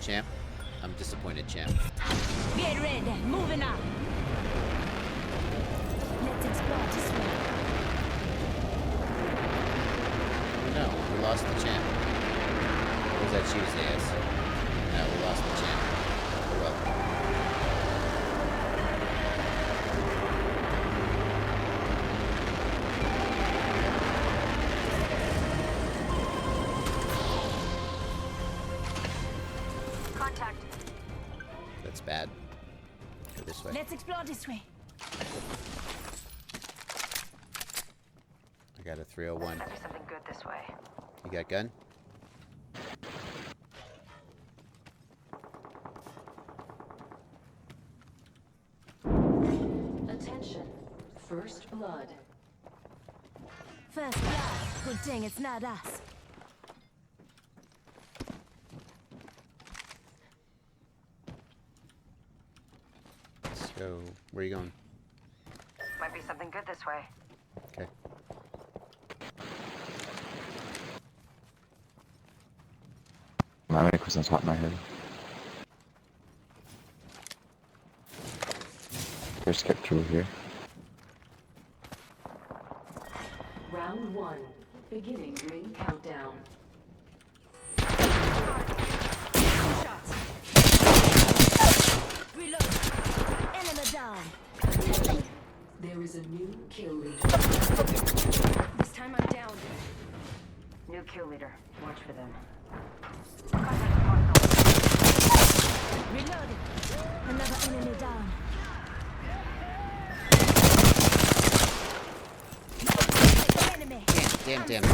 champ. I'm disappointed, champ. Get ready, moving up. Let's explore this way. Oh no, we lost the champ. What was that Tuesdays? No, we lost the champ. Oh well. Contact. That's bad. Go this way. Let's explore this way. I got a 301. There's something good this way. You got gun? Attention. First blood. First blood. Good thing it's not us. So, where are you going? Might be something good this way. Okay. Not many questions top of my head. Just skip through here. Round 1. Beginning ring countdown. Shots. Reload. Enemy down. There is a new kill leader. This time I'm down. New kill leader. Watch for them. Reloading. Another enemy down. Enemy. Damn. Do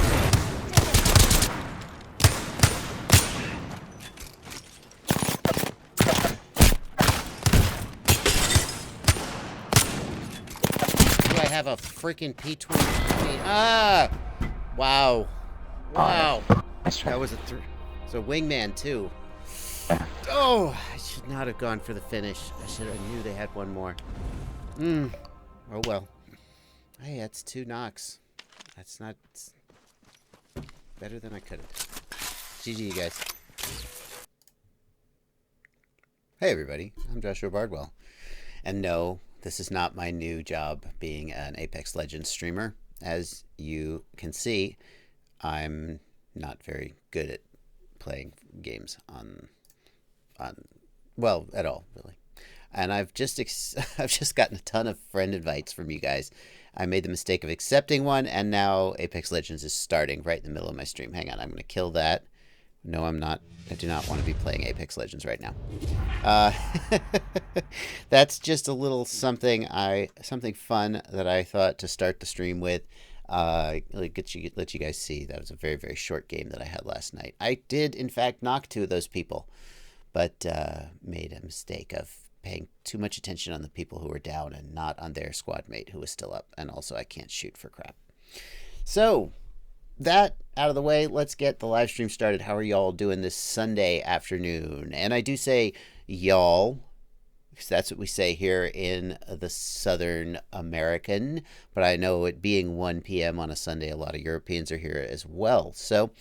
I have a freaking P20? Ah! Wow. Wow. Nice try. That was a it's a wingman too. Yeah. Oh, I should not have gone for the finish. I knew they had one more. Oh well. Hey, that's 2 knocks. That's not better than I could have. GG, you guys. Hey everybody, I'm Joshua Bardwell. And no, this is not my new job being an Apex Legends streamer. As you can see, I'm not very good at playing games well, at all, really. And I've just gotten a ton of friend invites from you guys. I made the mistake of accepting one, and now Apex Legends is starting right in the middle of my stream. Hang on, I'm going to kill that. No, I'm not. I do not want to be playing Apex Legends right now. That's just a little something fun that I thought to start the stream with. Let you guys see that was a very, very short game that I had last night. I did, in fact, knock 2 of those people, but made a mistake of paying too much attention on the people who were down and not on their squad mate who was still up. And also, I can't shoot for crap. So, that out of the way, let's get the live stream started. How are y'all doing this Sunday afternoon? And I do say y'all, because that's what we say here in the Southern American. But I know it being 1 p.m. on a Sunday, a lot of Europeans are here as well. So,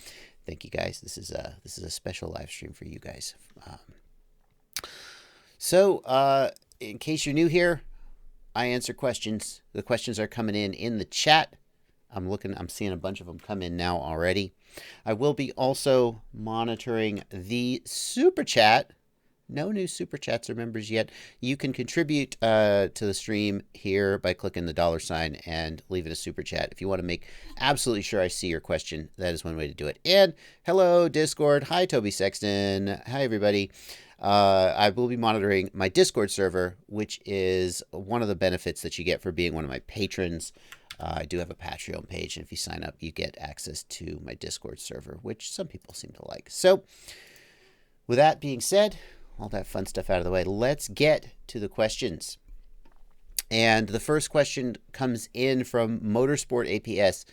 thank you guys. This is a special live stream for you guys. In case you're new here, I answer questions. The questions are coming in the chat. I'm seeing a bunch of them come in now already. I will be also monitoring the super chat. No new super chats or members yet. You can contribute to the stream here by clicking the $ and leaving a super chat. If you want to make absolutely sure I see your question, that is one way to do it. And hello, Discord. Hi, Toby Sexton. Hi, everybody. I will be monitoring my Discord server, which is one of the benefits that you get for being one of my patrons. I do have a Patreon page, and if you sign up, you get access to my Discord server, which some people seem to like. So, with that being said, all that fun stuff out of the way, let's get to the questions. And the first question comes in from Motorsport APS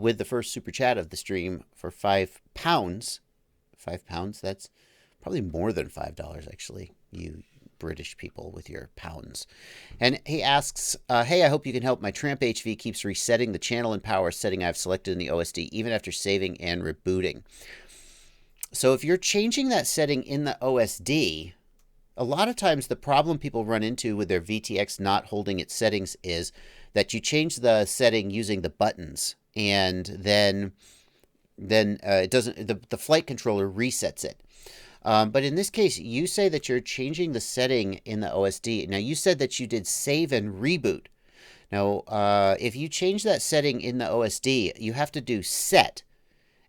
with the first super chat of the stream for £5. £5, that's probably more than $5, actually, you British people with your pounds. And he asks, hey, I hope you can help. My Tramp HV keeps resetting the channel and power setting I've selected in the OSD, even after saving and rebooting. So if you're changing that setting in the OSD, a lot of times the problem people run into with their VTX not holding its settings is that you change the setting using the buttons, and then it doesn't. The flight controller resets it. But in this case, you say that you're changing the setting in the OSD. Now, you said that you did save and reboot. Now, if you change that setting in the OSD, you have to do set.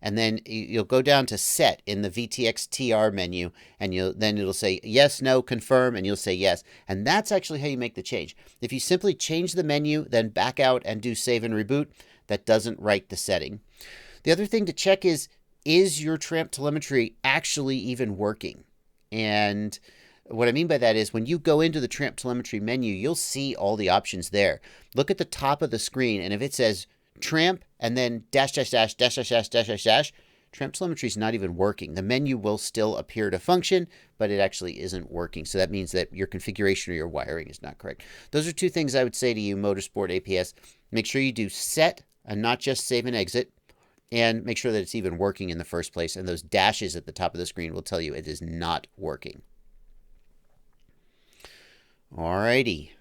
And then you'll go down to set in the VTX TR menu, and then it'll say yes, no, confirm, and you'll say yes. And that's actually how you make the change. If you simply change the menu, then back out and do save and reboot, that doesn't write the setting. The other thing to check is your Tramp telemetry actually even working? And what I mean by that is when you go into the Tramp telemetry menu, you'll see all the options there. Look at the top of the screen, and if it says Tramp and then dash, dash, dash, dash, dash, dash, dash, dash, dash, Tramp telemetry is not even working. The menu will still appear to function, but it actually isn't working. So that means that your configuration or your wiring is not correct. Those are two things I would say to you, Motorsport APS. Make sure you do set and not just save and exit, and make sure that it's even working in the first place. And those dashes at the top of the screen will tell you it is not working. Alrighty,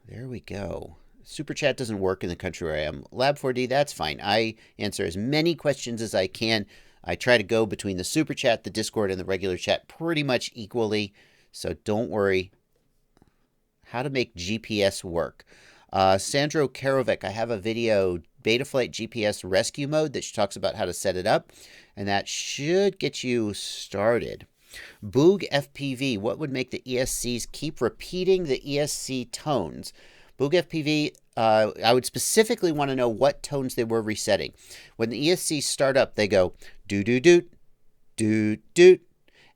there we go. Super chat doesn't work in the country where I am. Lab4D, that's fine. I answer as many questions as I can. I try to go between the super chat, the Discord, and the regular chat pretty much equally. So don't worry. How to make GPS work. Sandro Karovic, I have a video, Betaflight GPS rescue mode, that talks about how to set it up. And that should get you started. Boog FPV, what would make the ESCs keep repeating the ESC tones? Boog FPV, I would specifically want to know what tones they were resetting. When the ESCs start up, they go doo-doo-doot, doo-doot.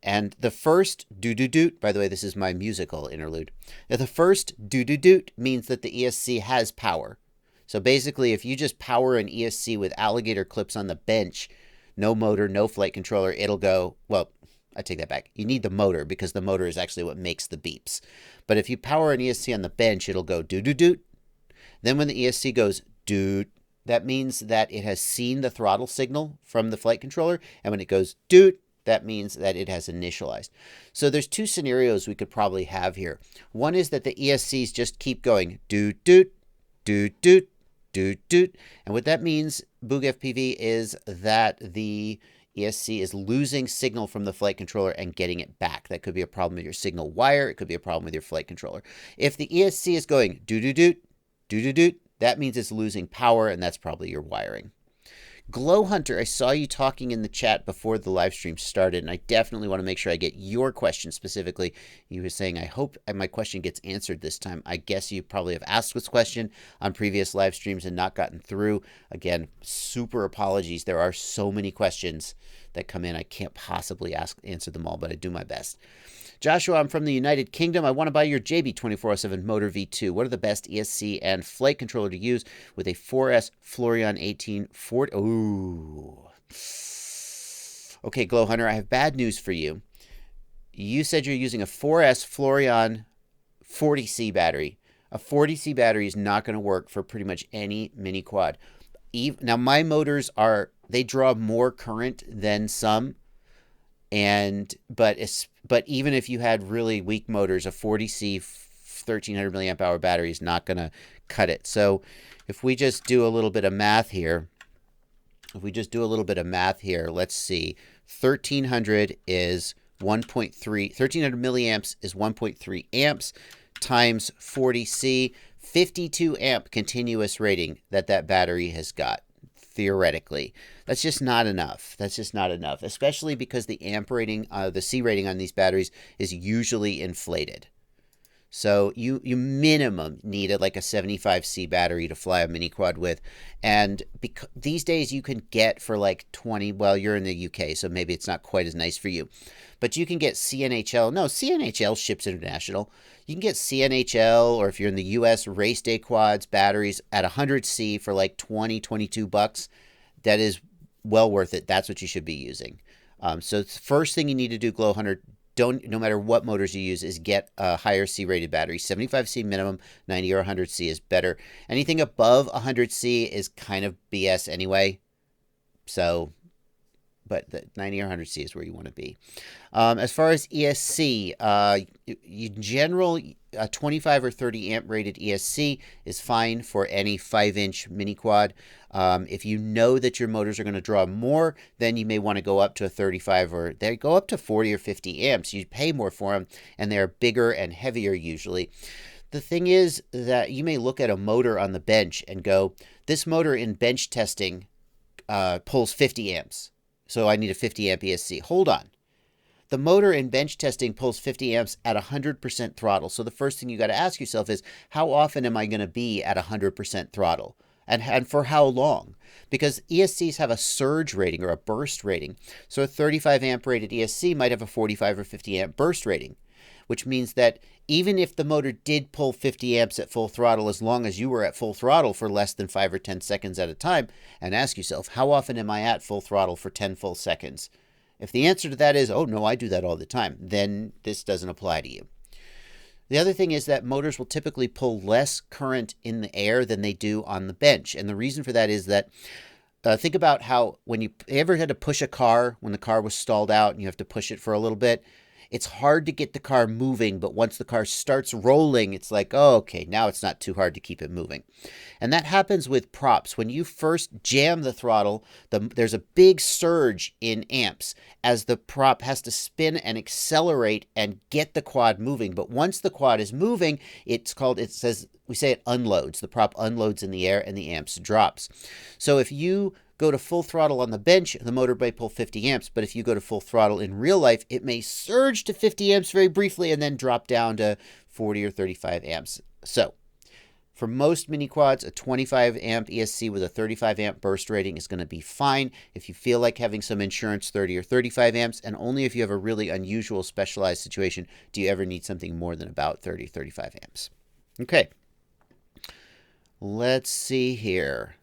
And the first doo-doo-doot, by the way, this is my musical interlude. Now, the first doo-doo-doot means that the ESC has power. So basically, if you just power an ESC with alligator clips on the bench, no motor, no flight controller, it'll go, well, I take that back. You need the motor because the motor is actually what makes the beeps. But if you power an ESC on the bench, it'll go doo-doo-doot. Then when the ESC goes doot, that means that it has seen the throttle signal from the flight controller. And when it goes doot, that means that it has initialized. So there's two scenarios we could probably have here. One is that the ESCs just keep going doot, doot, doot, doot, doot, doot. And what that means, Boog FPV, is that the ESC is losing signal from the flight controller and getting it back. That could be a problem with your signal wire. It could be a problem with your flight controller. If the ESC is going doo-doo-doot, doo-doo-doot, that means it's losing power, and that's probably your wiring. Glow Hunter, I saw you talking in the chat before the live stream started, and I definitely want to make sure I get your question specifically. You were saying, I hope my question gets answered this time. I guess you probably have asked this question on previous live streams and not gotten through. Again, super apologies. There are so many questions that come in. I can't possibly answer them all, but I do my best. Joshua, I'm from the United Kingdom. I want to buy your JB2407 Motor V2. What are the best ESC and flight controller to use with a 4S Florian 1840? Ooh. Okay, Glow Hunter, I have bad news for you. You said you're using a 4S Florian 40C battery. A 40C battery is not going to work for pretty much any mini quad. Now, my motors they draw more current than some. But even if you had really weak motors, a 40C 1300 milliamp hour battery is not going to cut it. So if we just do a little bit of math here, let's see. 1300 is 1.3, 1300 milliamps is 1.3 amps times 40C, 52 amp continuous rating that battery has got. Theoretically, that's just not enough. Especially because the amp rating, the C rating on these batteries is usually inflated. So you minimum need like a 75C battery to fly a mini quad with. And these days you can get for like 20, well, you're in the UK, so maybe it's not quite as nice for you. But you can get CNHL ships international. You can get CNHL, or if you're in the US, race day quads, batteries at 100C for like 20, 22 bucks. That is well worth it. That's what you should be using. So the first thing you need to do, Glow Hunter, no matter what motors you use, is get a higher C rated battery. 75C minimum, 90 or 100C is better. Anything above 100C is kind of BS anyway. So but the 90 or 100C is where you want to be. As far as ESC, in general, a 25 or 30 amp rated ESC is fine for any 5-inch mini quad. If you know that your motors are going to draw more, then you may want to go up to a 35, or they go up to 40 or 50 amps. You pay more for them, and they're bigger and heavier usually. The thing is that you may look at a motor on the bench and go, this motor in bench testing pulls 50 amps. So I need a 50 amp ESC. Hold on. The motor in bench testing pulls 50 amps at 100% throttle. So the first thing you got to ask yourself is, how often am I going to be at 100% throttle? And for how long? Because ESCs have a surge rating or a burst rating. So a 35 amp rated ESC might have a 45 or 50 amp burst rating, which means that even if the motor did pull 50 amps at full throttle, as long as you were at full throttle for less than 5 or 10 seconds at a time, and ask yourself, how often am I at full throttle for 10 full seconds? If the answer to that is, oh, no, I do that all the time, then this doesn't apply to you. The other thing is that motors will typically pull less current in the air than they do on the bench. And the reason for that is that think about how when you ever had to push a car when the car was stalled out and you have to push it for a little bit. It's hard to get the car moving, but once the car starts rolling, it's like, oh, okay, now it's not too hard to keep it moving. And that happens with props. When you first jam the throttle, there's a big surge in amps as the prop has to spin and accelerate and get the quad moving. But once the quad is moving, we say it unloads. The prop unloads in the air and the amps drops. So if you go to full throttle on the bench, the motor may pull 50 amps, but if you go to full throttle in real life, it may surge to 50 amps very briefly and then drop down to 40 or 35 amps. So for most mini quads, a 25 amp ESC with a 35 amp burst rating is going to be fine. If you feel like having some insurance, 30 or 35 amps, and only if you have a really unusual specialized situation do you ever need something more than about 30, 35 amps. Okay. Let's see here.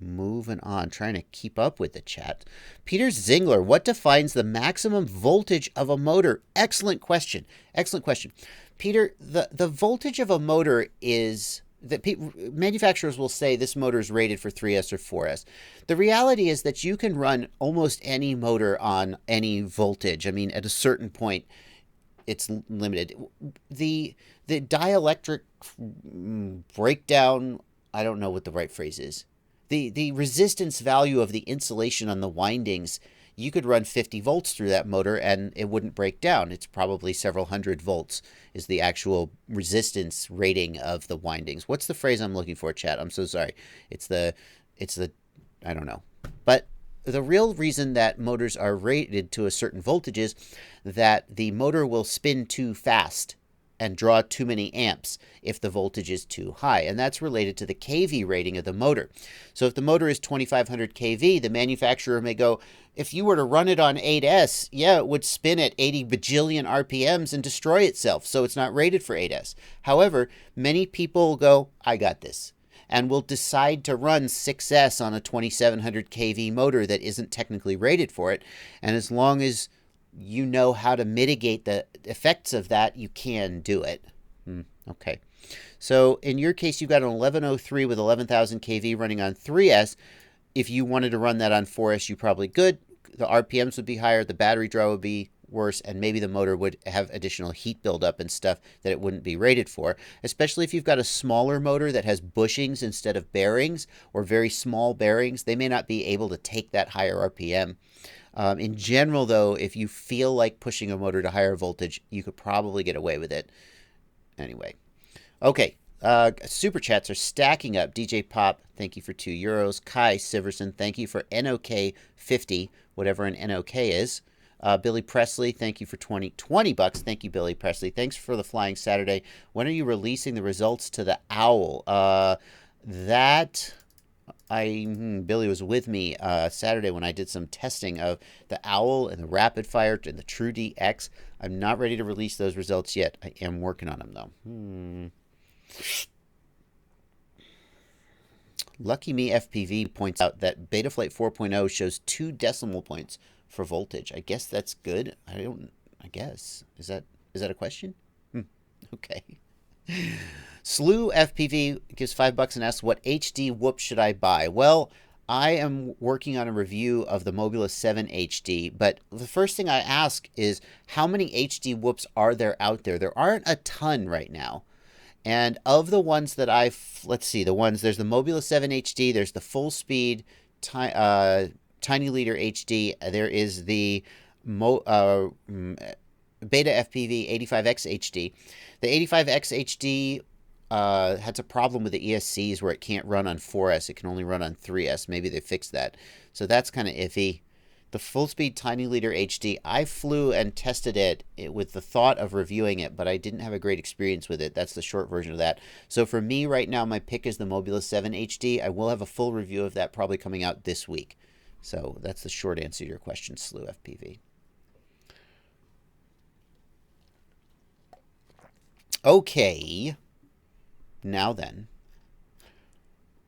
Moving on, trying to keep up with the chat. Peter Zingler, what defines the maximum voltage of a motor? Excellent question. Excellent question. Peter, the voltage of a motor is that manufacturers will say this motor is rated for 3S or 4S. The reality is that you can run almost any motor on any voltage. I mean, at a certain point, it's limited. The dielectric breakdown, I don't know what the right phrase is. The resistance value of the insulation on the windings, you could run 50 volts through that motor and it wouldn't break down. It's probably several hundred volts is the actual resistance rating of the windings. What's the phrase I'm looking for, chat? I'm so sorry. It's the I don't know. But the real reason that motors are rated to a certain voltage is that the motor will spin too fast and draw too many amps if the voltage is too high. And that's related to the kV rating of the motor. So if the motor is 2500 kV, the manufacturer may go, if you were to run it on 8S, yeah, it would spin at 80 bajillion RPMs and destroy itself. So it's not rated for 8S. However, many people go, I got this, and will decide to run 6S on a 2700 kV motor that isn't technically rated for it. And as long as you know how to mitigate the effects of that, you can do it. Okay. So in your case, you've got an 1103 with 11,000 kV running on 3S. If you wanted to run that on 4S, you probably could. The RPMs would be higher, the battery draw would be worse, and maybe the motor would have additional heat buildup and stuff that it wouldn't be rated for, especially if you've got a smaller motor that has bushings instead of bearings or very small bearings. They may not be able to take that higher RPM. In general, though, if you feel like pushing a motor to higher voltage, you could probably get away with it. Anyway. Okay. Super chats are stacking up. DJ Pop, thank you for €2. Kai Siverson, thank you for NOK 50, whatever an NOK is. Billy Presley, thank you for 20 bucks. Thank you, Billy Presley. Thanks for the Flying Saturday. When are you releasing the results to the Owl? Billy was with me Saturday when I did some testing of the Owl and the Rapid Fire and the True DX. I'm not ready to release those results yet. I am working on them, though. Lucky Me FPV points out that Betaflight 4.0 shows 2 decimal points for voltage. I guess that's good. I guess. Is that a question? Okay. Slew FPV gives $5 and asks, what HD whoop should I buy? Well, I am working on a review of the Mobula 7 HD, but the first thing I ask is how many HD whoops are there out there? There aren't a ton right now. And of the ones that let's see, there's the Mobula 7 HD, there's the full speed Tiny Leader HD, there is the Beta FPV 85X HD. The 85X HD has a problem with the ESCs where it can't run on 4S. It can only run on 3S. Maybe they fixed that. So that's kind of iffy. The full-speed Tiny Leader HD, I flew and tested it with the thought of reviewing it, but I didn't have a great experience with it. That's the short version of that. So for me right now, my pick is the Mobula 7 HD. I will have a full review of that probably coming out this week. So that's the short answer to your question, Slew FPV. Okay. Now then,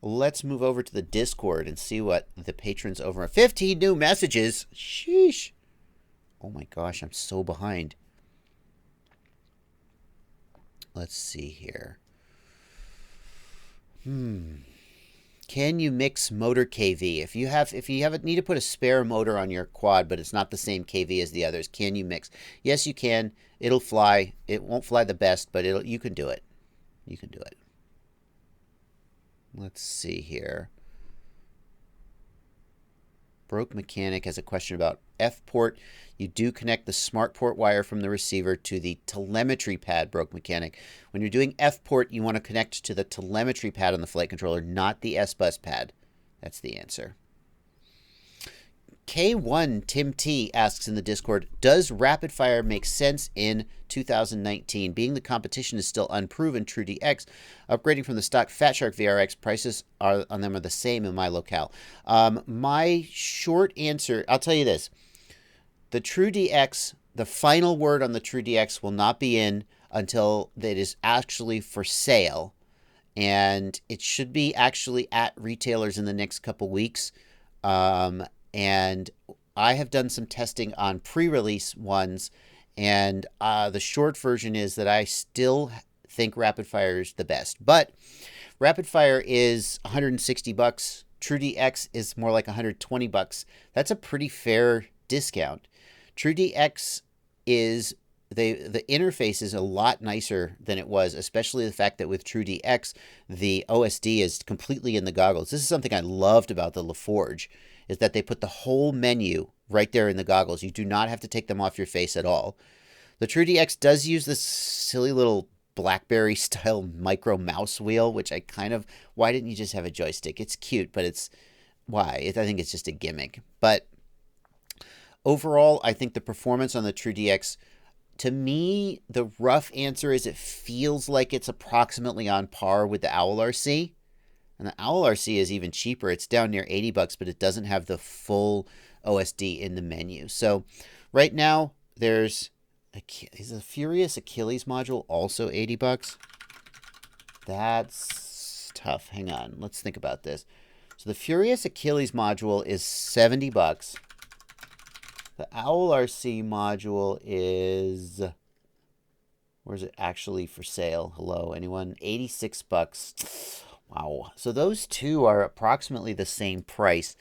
let's move over to the Discord and see what the patrons over 15 new messages. Sheesh. Oh my gosh, I'm so behind. Let's see here. Can you mix motor KV? If you need to put a spare motor on your quad, but it's not the same KV as the others, can you mix? Yes, you can. It'll fly. It won't fly the best, but you can do it. You can do it. Let's see here. Broke Mechanic has a question about F-port. You do connect the smart port wire from the receiver to the telemetry pad, Broke Mechanic. When you're doing F-port, you want to connect to the telemetry pad on the flight controller, not the S-bus pad. That's the answer. K1 Tim T asks in the Discord, does rapid fire make sense in 2019? Being the competition is still unproven, TrueDX, upgrading from the stock Fat Shark VRX, prices on them are the same in my locale. My short answer, I'll tell you this. The TrueDX, the final word on the TrueDX will not be in until it is actually for sale. And it should be actually at retailers in the next couple weeks. And I have done some testing on pre-release ones, and the short version is that I still think Rapid Fire is the best. But Rapid Fire is $160. TrueDX is more like $120. That's a pretty fair discount. TrueDX is the interface is a lot nicer than it was, especially the fact that with TrueDX, the OSD is completely in the goggles. This is something I loved about the LaForge, is that they put the whole menu right there in the goggles. You do not have to take them off your face at all. The TrueDX does use this silly little BlackBerry-style micro mouse wheel, which I why didn't you just have a joystick? It's cute, but I think it's just a gimmick. But overall, I think the performance on the TrueDX, to me, the rough answer is it feels like it's approximately on par with the Owl RC. And the Owl RC is even cheaper. It's down near $80, but it doesn't have the full OSD in the menu. So right now, is a Furious Achilles module also $80? That's tough. Hang on. Let's think about this. So the Furious Achilles module is $70. The Owl RC module is... Where's it actually for sale? Hello, anyone? $86. Wow. So those two are approximately the same price.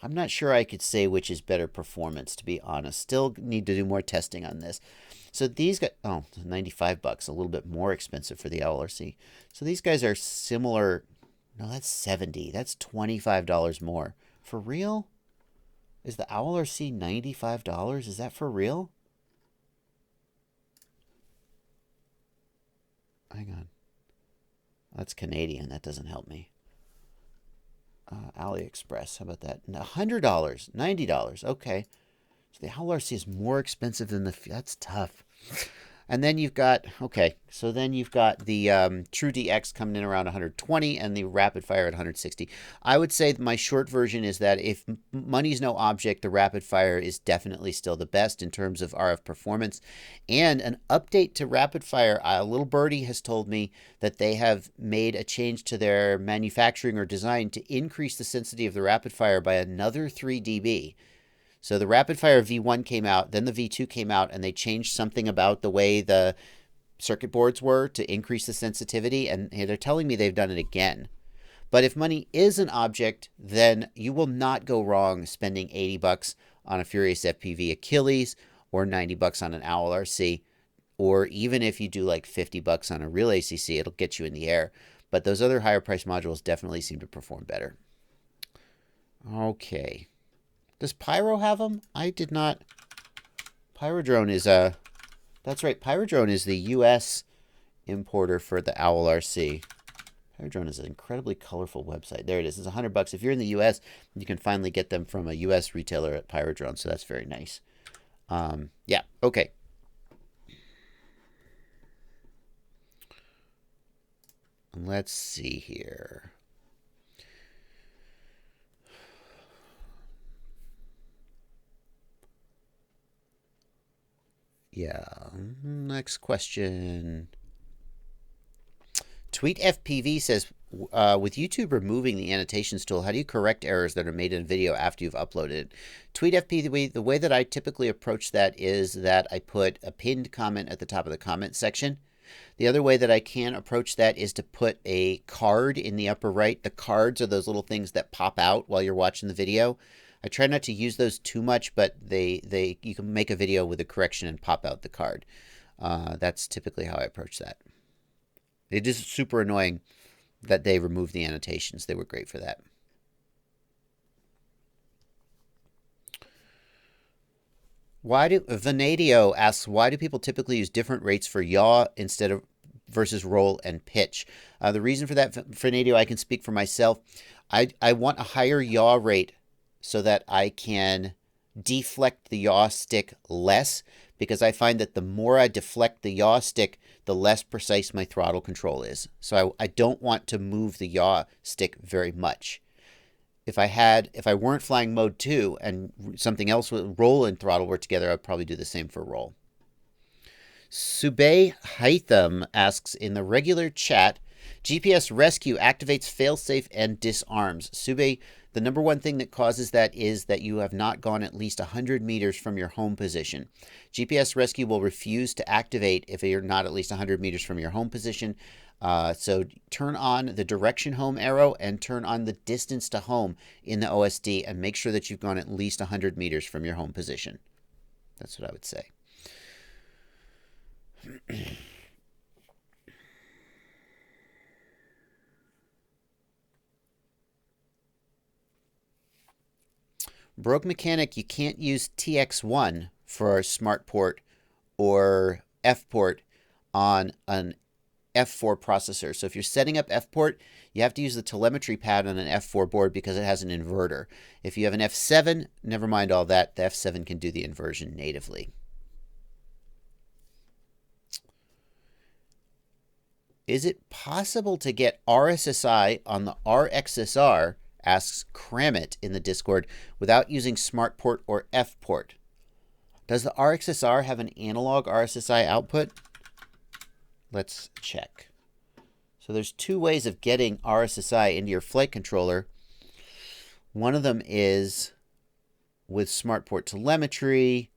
I'm not sure I could say which is better performance, to be honest. Still need to do more testing on this. So these guys, $95, a little bit more expensive for the OLRC. So these guys are similar. No, that's $70. That's $25 more. For real? Is the Owl RC $95? Is that for real? Hang on. That's Canadian. That doesn't help me. AliExpress. How about that? $100. $90. Okay. So the Owl RC is more expensive than that's tough. And then you've got, the TrueDX coming in around $120 and the Rapid Fire at $160. I would say my short version is that if money's no object, the Rapid Fire is definitely still the best in terms of RF performance. And an update to Rapid Fire, a little birdie has told me that they have made a change to their manufacturing or design to increase the sensitivity of the Rapid Fire by another 3 dB. So the Rapid Fire V1 came out, then the V2 came out, and they changed something about the way the circuit boards were to increase the sensitivity, and they're telling me they've done it again. But if money is an object, then you will not go wrong spending 80 bucks on a Furious FPV Achilles or 90 bucks on an Owl RC. Or even if you do like 50 bucks on a real ACC, it'll get you in the air. But those other higher price modules definitely seem to perform better. Okay. Does Pyro have them? I did not. Pyrodrone is that's right. Pyrodrone is the US importer for the Owl RC. Pyrodrone is an incredibly colorful website. There it is. It's 100 bucks. If you're in the US, you can finally get them from a US retailer at Pyrodrone, so that's very nice. Yeah, okay. Let's see here. Yeah, next question. Tweet FPV says, with YouTube removing the annotations tool, how do you correct errors that are made in a video after you've uploaded it? Tweet FPV, the way that I typically approach that is that I put a pinned comment at the top of the comment section. The other way that I can approach that is to put a card in the upper right. The cards are those little things that pop out while you're watching the video. I try not to use those too much, but you can make a video with a correction and pop out the card. That's typically how I approach that. It is super annoying that they removed the annotations. They were great for that. Vanadio asks, why do people typically use different rates for yaw instead of versus roll and pitch? The reason for that, Vanadio, I can speak for myself. I want a higher yaw rate so that I can deflect the yaw stick less, because I find that the more I deflect the yaw stick, the less precise my throttle control is. So I don't want to move the yaw stick very much. If I weren't flying mode 2 and something else with roll and throttle were together, I'd probably do the same for roll. Subay Haitham asks, in the regular chat, GPS rescue activates failsafe and disarms. Subay, the number one thing that causes that is that you have not gone at least 100 meters from your home position. GPS rescue will refuse to activate if you're not at least 100 meters from your home position. So turn on the direction home arrow and turn on the distance to home in the OSD and make sure that you've gone at least 100 meters from your home position. That's what I would say. Broke Mechanic, you can't use TX1 for smart port or F port on an F4 processor. So if you're setting up F port, you have to use the telemetry pad on an F4 board because it has an inverter. If you have an F7, never mind all that. The F7 can do the inversion natively. Is it possible to get RSSI on the RXSR, asks Kramit in the Discord, without using smart port or F port? Does the RXSR have an analog RSSI output? Let's check. So there's two ways of getting RSSI into your flight controller. One of them is with smart port telemetry.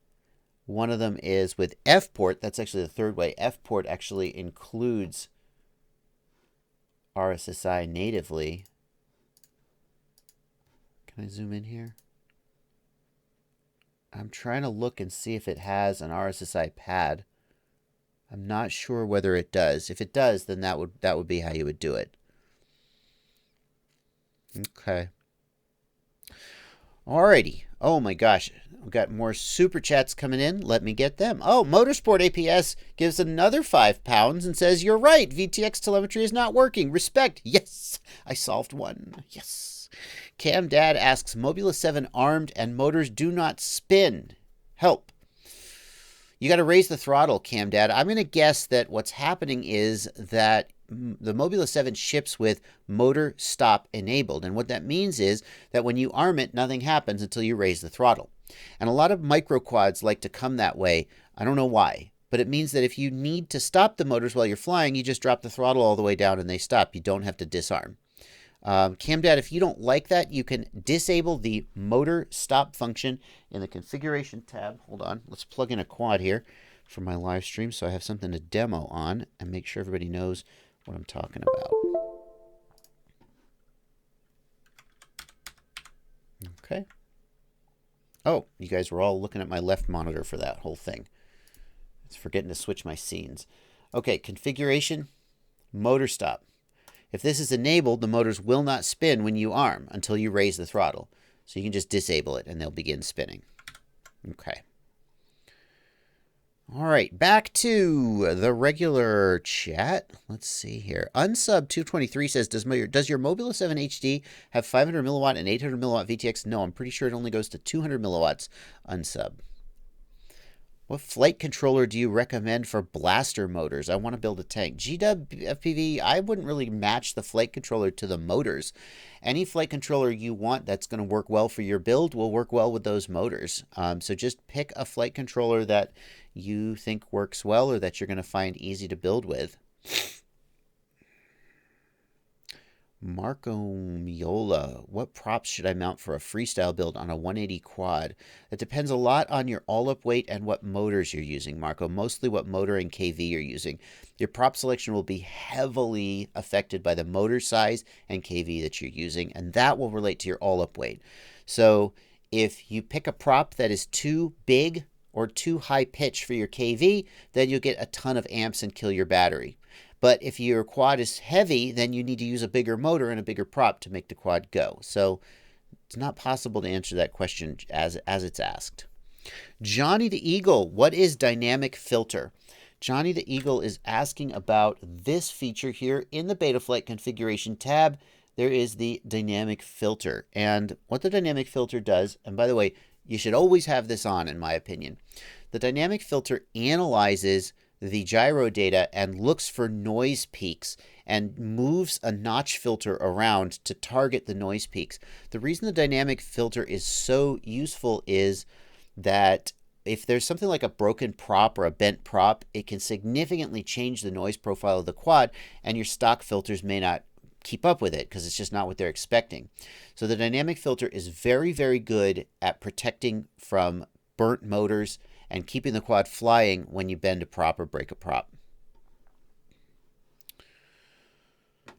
One of them is with F port. That's actually the third way. F port actually includes RSSI natively. Can I zoom in here? I'm trying to look and see if it has an RSSI pad. I'm not sure whether it does. If it does, then that would be how you would do it. Okay. Alrighty. Oh my gosh. We've got more super chats coming in. Let me get them. Oh, Motorsport APS gives another £5 and says, you're right. VTX telemetry is not working. Respect. Yes. I solved one. Yes. Cam Dad asks, Mobula 7 armed and motors do not spin. Help. You got to raise the throttle, Cam Dad. I'm going to guess that what's happening is that the Mobula 7 ships with motor stop enabled. And what that means is that when you arm it, nothing happens until you raise the throttle. And a lot of micro quads like to come that way. I don't know why, but it means that if you need to stop the motors while you're flying, you just drop the throttle all the way down and they stop. You don't have to disarm. CamDad, if you don't like that, you can disable the motor stop function in the configuration tab. Hold on, let's plug in a quad here for my live stream so I have something to demo on and make sure everybody knows what I'm talking about. Okay. Oh, you guys were all looking at my left monitor for that whole thing. It's forgetting to switch my scenes. Okay, configuration, motor stop. If this is enabled, the motors will not spin when you arm until you raise the throttle. So you can just disable it and they'll begin spinning. Okay. All right, back to the regular chat. Let's see here. Unsub223 says, does your Mobula 7 HD have 500 milliwatt and 800 milliwatt VTX? No, I'm pretty sure it only goes to 200 milliwatts. Unsub. What flight controller do you recommend for blaster motors? I want to build a tank. GW FPV, I wouldn't really match the flight controller to the motors. Any flight controller you want that's going to work well for your build will work well with those motors. So just pick a flight controller that you think works well or that you're going to find easy to build with. Marco Miola, what props should I mount for a freestyle build on a 180 quad? It depends a lot on your all-up weight and what motors you're using, Marco. Mostly what motor and KV you're using. Your prop selection will be heavily affected by the motor size and KV that you're using, and that will relate to your all-up weight. So if you pick a prop that is too big or too high pitch for your KV, then you'll get a ton of amps and kill your battery. But if your quad is heavy, then you need to use a bigger motor and a bigger prop to make the quad go. So it's not possible to answer that question as it's asked. Johnny the Eagle, what is dynamic filter? Johnny the Eagle is asking about this feature here in the Betaflight configuration tab. There is the dynamic filter. And what the dynamic filter does, and by the way, you should always have this on in my opinion. The dynamic filter analyzes the gyro data and looks for noise peaks and moves a notch filter around to target the noise peaks. The reason the dynamic filter is so useful is that if there's something like a broken prop or a bent prop, it can significantly change the noise profile of the quad, and your stock filters may not keep up with it because it's just not what they're expecting. So the dynamic filter is very, very good at protecting from burnt motors and keeping the quad flying when you bend a prop or break a prop.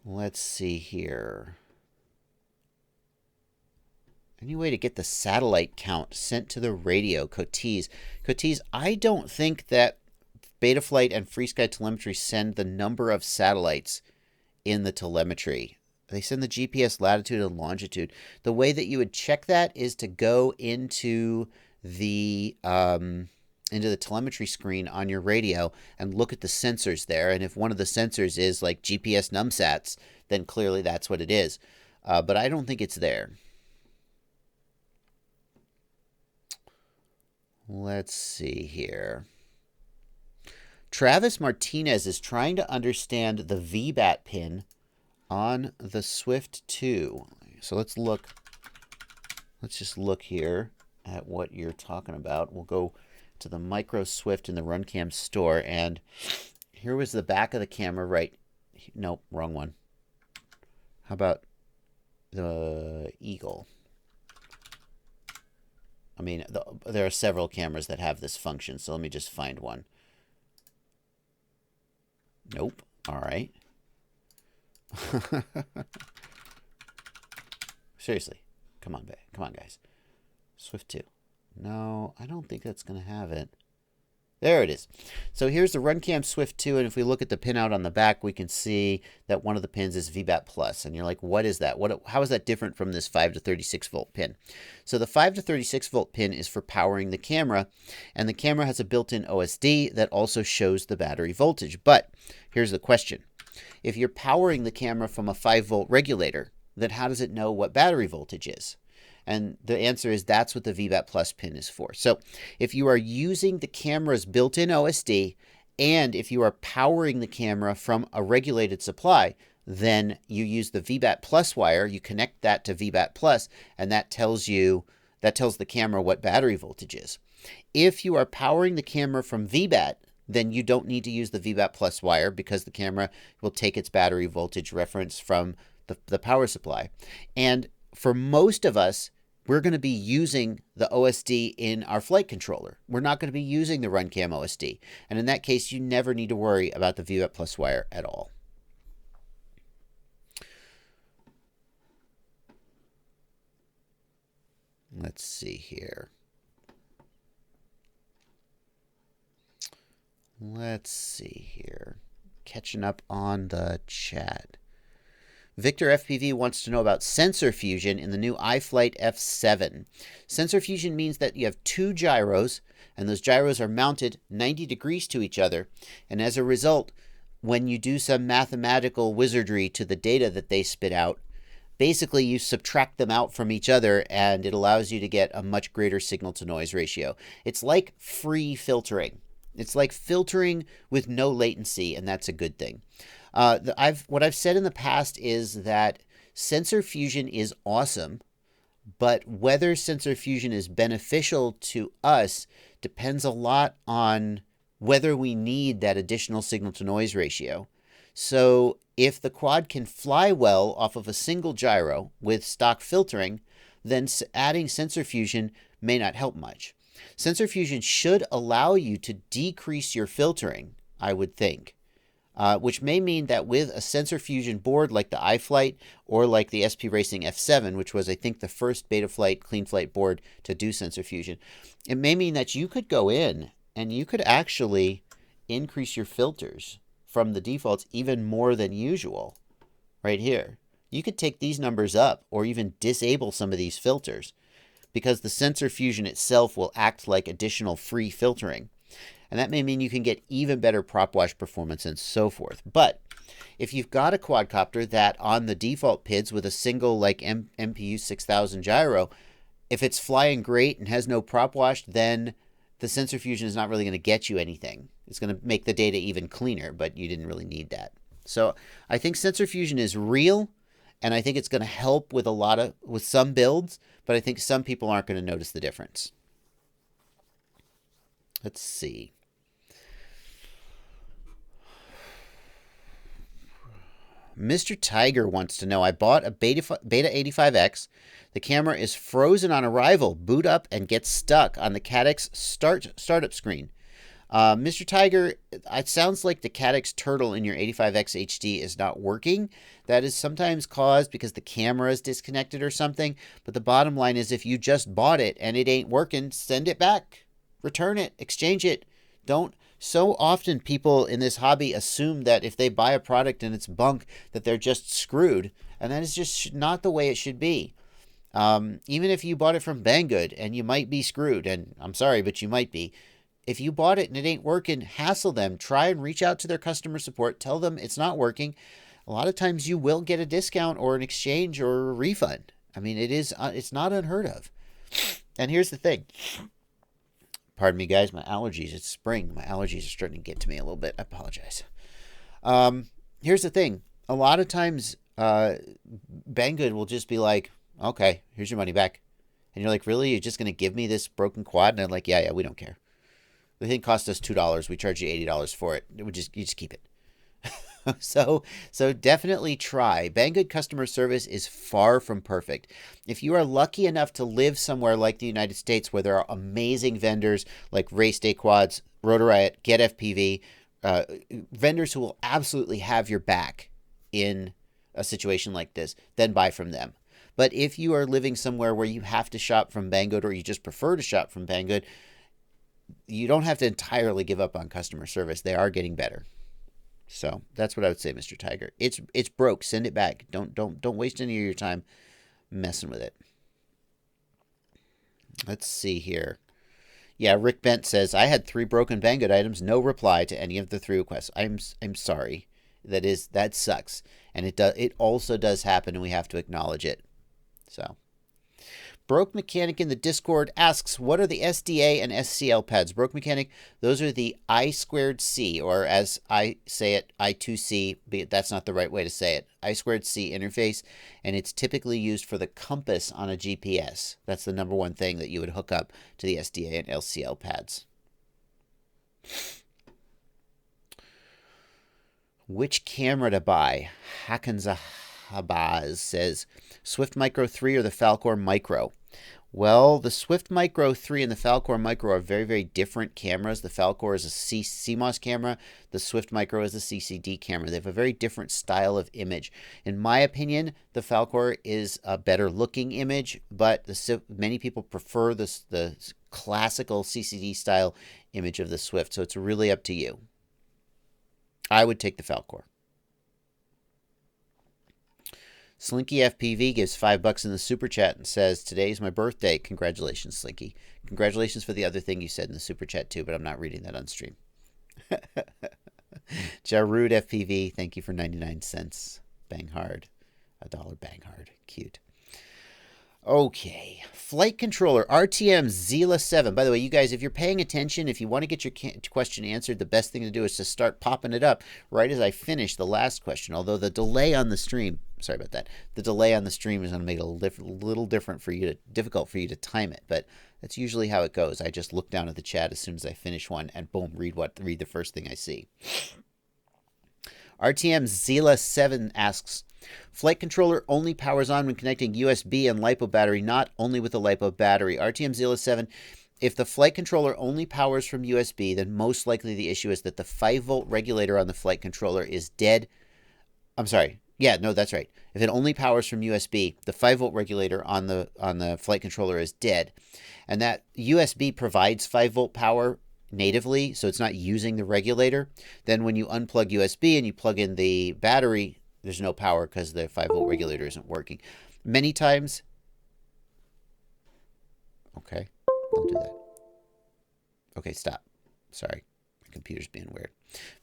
Let's see here. Any way to get the satellite count sent to the radio? Cotees, I don't think that Betaflight and FreeSky telemetry send the number of satellites in the telemetry. They send the GPS latitude and longitude. The way that you would check that is to go into the telemetry screen on your radio and look at the sensors there. And if one of the sensors is like GPS numsats, then clearly that's what it is. But I don't think it's there. Let's see here. Travis Martinez is trying to understand the VBAT pin on the Swift 2. So let's look. Let's just look here at what you're talking about. We'll go to the Micro Swift in the RunCam store, and here was the back of the camera right. Nope, wrong one. How about the Eagle? I mean, there are several cameras that have this function, so let me just find one. Nope. All right. Seriously. Come on, guys. Swift 2. No, I don't think that's going to have it. There it is. So here's the RunCam Swift 2, and if we look at the pinout on the back, we can see that one of the pins is VBAT Plus. And you're like, what is that? How is that different from this 5 to 36 volt pin? So the 5 to 36 volt pin is for powering the camera, and the camera has a built-in OSD that also shows the battery voltage. But here's the question. If you're powering the camera from a 5 volt regulator, then how does it know what battery voltage is? And the answer is that's what the VBAT Plus pin is for. So if you are using the camera's built-in OSD and if you are powering the camera from a regulated supply, then you use the VBAT Plus wire, you connect that to VBAT Plus, and that tells the camera what battery voltage is. If you are powering the camera from VBAT, then you don't need to use the VBAT Plus wire because the camera will take its battery voltage reference from the power supply. And for most of us, we're going to be using the OSD in our flight controller. We're not going to be using the RunCam OSD. And in that case, you never need to worry about the VBAT Plus wire at all. Let's see here. Catching up on the chat. Victor FPV wants to know about sensor fusion in the new iFlight F7. Sensor fusion means that you have two gyros, and those gyros are mounted 90 degrees to each other. And as a result, when you do some mathematical wizardry to the data that they spit out, basically you subtract them out from each other, and it allows you to get a much greater signal-to-noise ratio. It's like free filtering. It's like filtering with no latency, and that's a good thing. What I've said in the past is that sensor fusion is awesome, but whether sensor fusion is beneficial to us depends a lot on whether we need that additional signal-to-noise ratio. So if the quad can fly well off of a single gyro with stock filtering, then adding sensor fusion may not help much. Sensor fusion should allow you to decrease your filtering, I would think, which may mean that with a sensor fusion board like the iFlight or like the SP Racing F7, which was, I think, the first Betaflight clean flight board to do sensor fusion, it may mean that you could go in and you could actually increase your filters from the defaults even more than usual right here. You could take these numbers up or even disable some of these filters, because the sensor fusion itself will act like additional free filtering. And that may mean you can get even better prop wash performance and so forth. But if you've got a quadcopter that on the default PIDs with a single like MPU 6000 gyro, if it's flying great and has no prop wash, then the sensor fusion is not really going to get you anything. It's going to make the data even cleaner, but you didn't really need that. So I think sensor fusion is real, and I think it's going to help with with some builds, but I think some people aren't going to notice the difference. Let's see. Mr. Tiger wants to know, I bought a Beta 85X. The camera is frozen on arrival, boot up, and gets stuck on the CADX startup screen. Mr. Tiger, it sounds like the CADX turtle in your 85X HD is not working. That is sometimes caused because the camera is disconnected or something. But the bottom line is, if you just bought it and it ain't working, send it back. Return it. Exchange it. Don't. So often people in this hobby assume that if they buy a product and it's bunk, that they're just screwed. And that is just not the way it should be. Even if you bought it from Banggood, and you might be screwed, and I'm sorry, but you might be. If you bought it and it ain't working, hassle them. Try and reach out to their customer support. Tell them it's not working. A lot of times you will get a discount or an exchange or a refund. I mean, it's not unheard of. And here's the thing. Pardon me, guys. My allergies. It's spring. My allergies are starting to get to me a little bit. I apologize. Here's the thing. A lot of times, Banggood will just be like, okay, here's your money back. And you're like, really? You're just going to give me this broken quad? And they're like, yeah, we don't care. The thing cost us $2. We charge you $80 for it. You just keep it. So definitely try. Banggood customer service is far from perfect. If you are lucky enough to live somewhere like the United States, where there are amazing vendors like Race Day Quads, Rotor Riot, Get FPV, vendors who will absolutely have your back in a situation like this, then buy from them. But if you are living somewhere where you have to shop from Banggood, or you just prefer to shop from Banggood, you don't have to entirely give up on customer service. They are getting better. So that's what I would say, Mr. Tiger. It's broke. Send it back. Don't waste any of your time messing with it. Let's see here. Yeah, Rick Bent says, I had 3 broken Banggood items. No reply to any of the 3 requests. I'm sorry. That sucks. And it also does happen, and we have to acknowledge it. So, Broke Mechanic in the Discord asks, what are the SDA and SCL pads? Broke Mechanic, those are the I2C, or as I say it, I2C, but that's not the right way to say it, I2C interface, and it's typically used for the compass on a GPS. That's the number one thing that you would hook up to the SDA and LCL pads. Which camera to buy? Hakanzahabaz says, Swift Micro 3 or the Falcor Micro? Well, the Swift Micro 3 and the Falcor Micro are very, very different cameras. The Falcor is a CMOS camera. The Swift Micro is a CCD camera. They have a very different style of image. In my opinion, the Falcor is a better looking image, but many people prefer the classical CCD style image of the Swift. So it's really up to you. I would take the Falcor. Slinky FPV gives $5 in the super chat and says, "Today's my birthday." Congratulations, Slinky. Congratulations for the other thing you said in the super chat too, but I'm not reading that on stream. Jarud FPV, thank you for 99 cents. Bang hard. $1 bang hard. Cute. Okay. Flight controller, RTM Zila 7. By the way, you guys, if you're paying attention, if you want to get your question answered, the best thing to do is to start popping it up right as I finish the last question. Although the delay on the stream, sorry about that, the delay on the stream is going to make it a little difficult for you to time it. But that's usually how it goes. I just look down at the chat as soon as I finish one and boom, read the first thing I see. RTM Zila 7 asks, flight controller only powers on when connecting USB and LiPo battery, not only with the LiPo battery. RTM Zila 7, if the flight controller only powers from USB, then most likely the issue is that the 5-volt regulator on the flight controller is dead. I'm sorry. Yeah, no, that's right. If it only powers from USB, the 5-volt regulator on the flight controller is dead. And that USB provides 5-volt power natively, so it's not using the regulator. Then when you unplug USB and you plug in the battery, there's no power because the 5-volt regulator isn't working. Many times, okay, don't do that. Okay, stop. Sorry, my computer's being weird.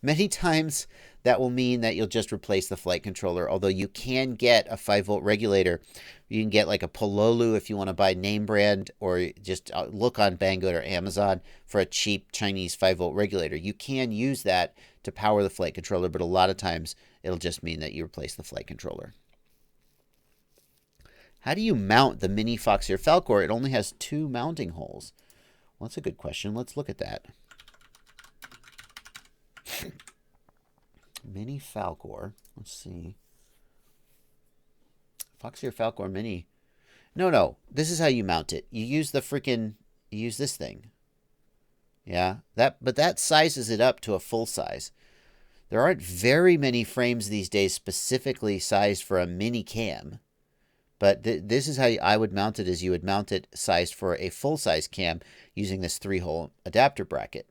Many times that will mean that you'll just replace the flight controller, although you can get a 5-volt regulator. You can get like a Pololu if you want to buy name brand, or just look on Banggood or Amazon for a cheap Chinese 5-volt regulator. You can use that to power the flight controller, but a lot of times it'll just mean that you replace the flight controller. How do you mount the Mini Foxeer Falcor? It only has 2 mounting holes. Well, that's a good question. Let's look at that. Mini Falcor. Let's see. Foxeer Falcor Mini. No. This is how you mount it. You use you use this thing. Yeah. But that sizes it up to a full size. There aren't very many frames these days specifically sized for a mini cam. But this is how I would mount it, is you would mount it sized for a full-size cam using this 3-hole adapter bracket.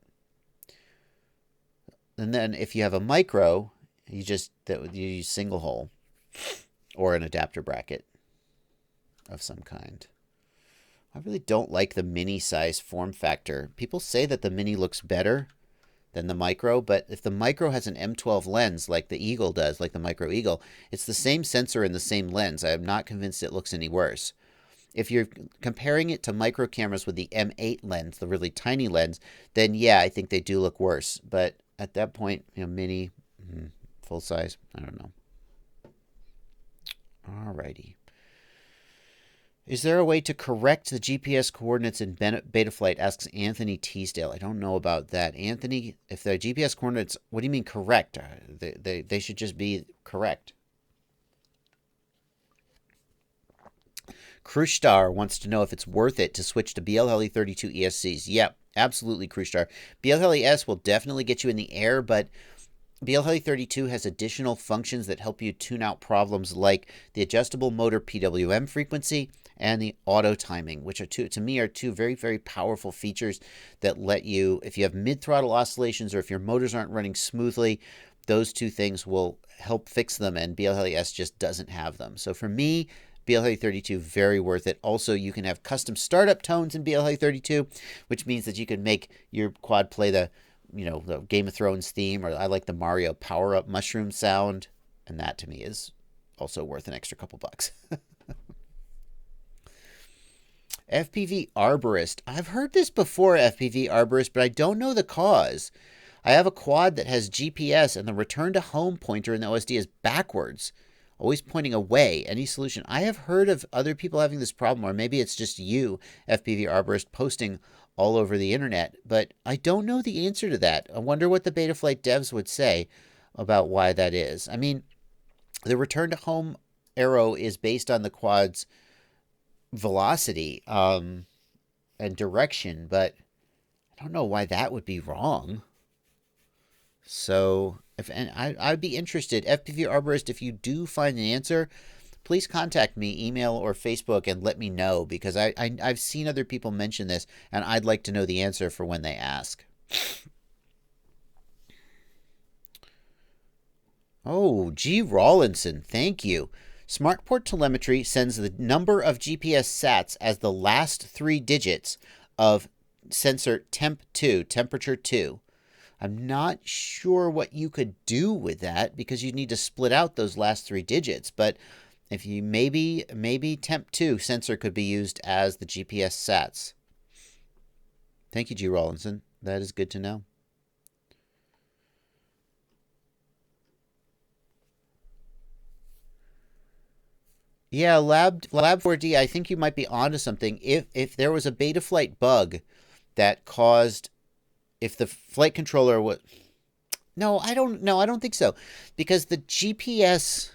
And then if you have a micro, you use single hole or an adapter bracket of some kind. I really don't like the mini size form factor. People say that the mini looks better than the micro, but if the micro has an M12 lens like the Eagle does, like the Micro Eagle, it's the same sensor and the same lens. I am not convinced it looks any worse. If you're comparing it to micro cameras with the M8 lens, the really tiny lens, then yeah, I think they do look worse. But at that point, mini, full size, I don't know. Alrighty. Is there a way to correct the GPS coordinates in Betaflight? Asks Anthony Teasdale. I don't know about that. Anthony, if the GPS coordinates, what do you mean correct? They should just be correct. Krushstar wants to know if it's worth it to switch to BLHeli 32 ESCs. Yep, absolutely, Krushstar. BLHeli S will definitely get you in the air, but BLHeli 32 has additional functions that help you tune out problems like the adjustable motor PWM frequency and the auto timing, which are to me are two very, very powerful features that let you, if you have mid-throttle oscillations or if your motors aren't running smoothly, those two things will help fix them, and BLHeli S just doesn't have them. So for me, BLHeli 32, very worth it. Also, you can have custom startup tones in BLHeli 32, which means that you can make your quad play the Game of Thrones theme, or I like the Mario power-up mushroom sound, and that to me is also worth an extra couple bucks. FPV Arborist. I've heard this before, FPV Arborist, but I don't know the cause. I have a quad that has GPS, and the return to home pointer in the OSD is backwards, always pointing away. Any solution? I have heard of other people having this problem, or maybe it's just you, FPV Arborist, posting all over the internet, but I don't know the answer to that. I wonder what the Betaflight devs would say about why that is. I mean, the return to home arrow is based on the quad's velocity and direction, but I don't know why that would be wrong. So, I'd be interested, FPV Arborist, if you do find an answer, please contact me, email or Facebook, and let me know, because I've seen other people mention this, and I'd like to know the answer for when they ask. Oh, G. Rawlinson, thank you. SmartPort telemetry sends the number of GPS sats as the last 3 digits of sensor temp2, temperature 2. I'm not sure what you could do with that, because you need to split out those last 3 digits. But if you maybe temp2 sensor could be used as the GPS sats. Thank you, G. Rawlinson. That is good to know. Yeah, Lab 4D, I think you might be onto something. If there was a Betaflight bug that caused, if the flight controller was, no, I don't think so, because the GPS,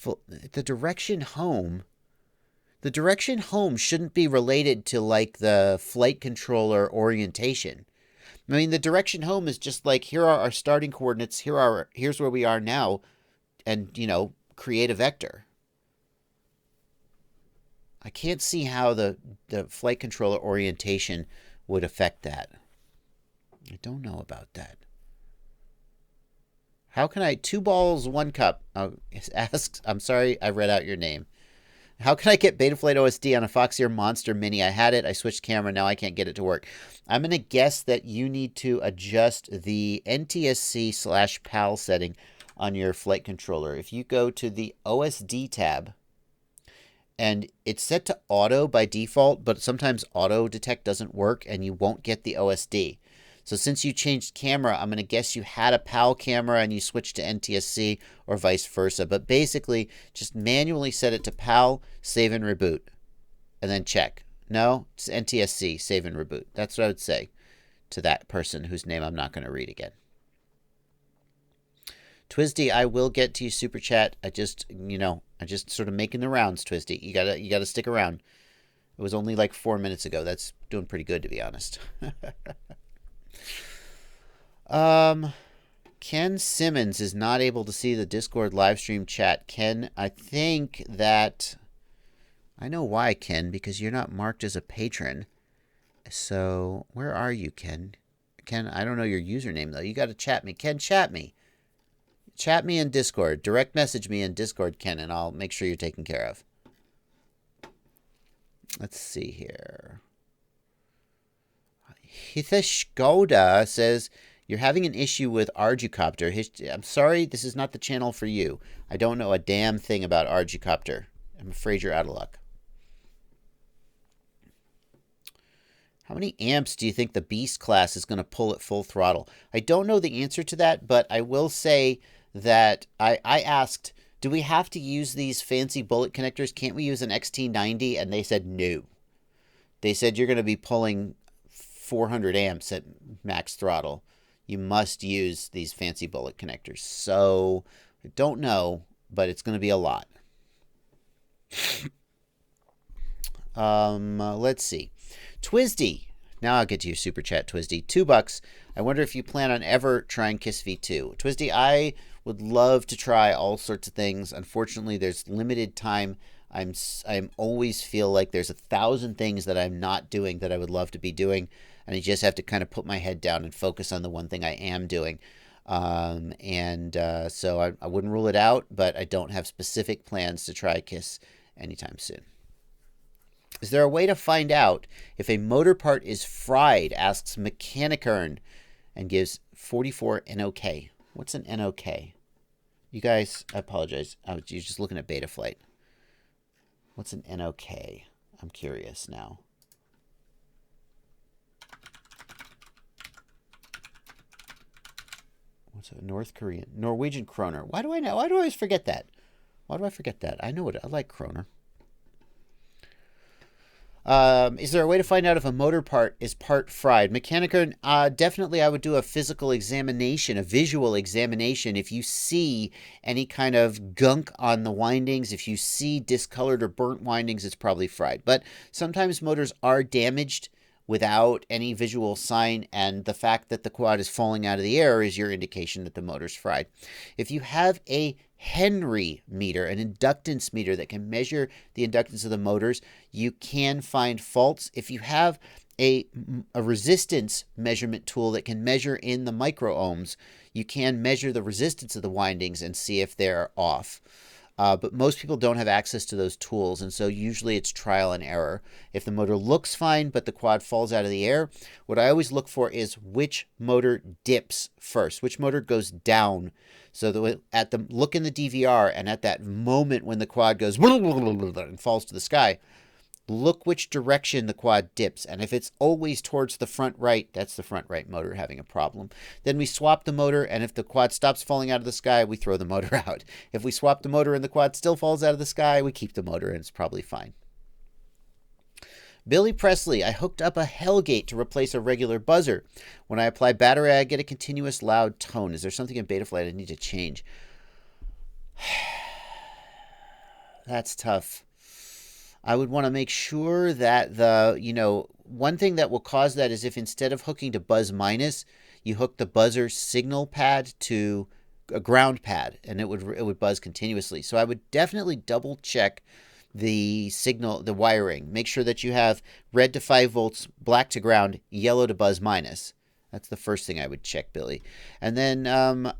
the direction home shouldn't be related to like the flight controller orientation. I mean, the direction home is just like, here are our starting coordinates, here's where we are now, and create a vector. I can't see how the flight controller orientation would affect that. I don't know about that. How can I, 2 balls, 1 cup? Asks, I'm sorry, I read out your name. How can I get Betaflight OSD on a Foxeer Monster Mini? I had it, I switched camera, now I can't get it to work. I'm going to guess that you need to adjust the NTSC/PAL setting on your flight controller. If you go to the OSD tab, and it's set to auto by default, but sometimes auto detect doesn't work and you won't get the OSD. So since you changed camera, I'm going to guess you had a PAL camera and you switched to NTSC or vice versa. But basically, just manually set it to PAL, save and reboot, and then check. No, it's NTSC, save and reboot. That's what I would say to that person whose name I'm not going to read again. Twisdy, I will get to you super chat. I just sort of making the rounds, Twisdy. You gotta stick around. It was only like 4 minutes ago. That's doing pretty good, to be honest. Ken Simmons is not able to see the Discord live stream chat. Ken, I think that I know why, Ken, because you're not marked as a patron. So where are you, Ken? Ken, I don't know your username though. You got to chat me. Ken, chat me. Chat me in Discord. Direct message me in Discord, Ken, and I'll make sure you're taken care of. Let's see here. Hitesh Goda says, you're having an issue with Arducopter. I'm sorry, this is not the channel for you. I don't know a damn thing about Arducopter. I'm afraid you're out of luck. How many amps do you think the Beast class is going to pull at full throttle? I don't know the answer to that, but I will say that I asked, do we have to use these fancy bullet connectors? Can't we use an XT90? And they said no. They said you're going to be pulling 400 amps at max throttle. You must use these fancy bullet connectors. So I don't know, but it's going to be a lot. Let's see. Twisdy. Now I'll get to your super chat, Twisdy. $2. I wonder if you plan on ever trying Kiss V2. Twisdy, I would love to try all sorts of things. Unfortunately, there's limited time. I'm always feel like there's 1,000 things that I'm not doing that I would love to be doing, and I just have to kind of put my head down and focus on the one thing I am doing. So I wouldn't rule it out, but I don't have specific plans to try Kiss anytime soon. Is there a way to find out if a motor part is fried? Asks Mechanicern and gives 44 NOK. What's an NOK? You guys, I apologize. You're just looking at Betaflight. What's an NOK? I'm curious now. What's a Norwegian kroner? Why do I know? Why do I always forget that? Why do I forget that? I know it. I like kroner. Is there a way to find out if a motor part is part fried? Mechaniker, definitely I would do a physical examination, a visual examination. If you see any kind of gunk on the windings, if you see discolored or burnt windings, it's probably fried. But sometimes motors are damaged without any visual sign, and the fact that the quad is falling out of the air is your indication that the motor's fried. If you have a Henry meter, an inductance meter that can measure the inductance of the motors, you can find faults. If you have a resistance measurement tool that can measure in the microohms, you can measure the resistance of the windings and see if they're off. But most people don't have access to those tools, and so usually it's trial and error. If the motor looks fine, but the quad falls out of the air, what I always look for is which motor dips first, which motor goes down. So that look in the DVR, and at that moment when the quad goes and falls to the sky, look which direction the quad dips. And if it's always towards the front right, that's the front right motor having a problem. Then we swap the motor, and if the quad stops falling out of the sky, we throw the motor out. If we swap the motor and the quad still falls out of the sky, we keep the motor, and it's probably fine. Billy Presley, I hooked up a Hellgate to replace a regular buzzer. When I apply battery, I get a continuous loud tone. Is there something in Betaflight I need to change? That's tough. I would want to make sure that one thing that will cause that is if instead of hooking to buzz minus, you hook the buzzer signal pad to a ground pad, and it would buzz continuously. So I would definitely double check the signal, the wiring. Make sure that you have red to 5 volts, black to ground, yellow to buzz minus. That's the first thing I would check, Billy. And then that's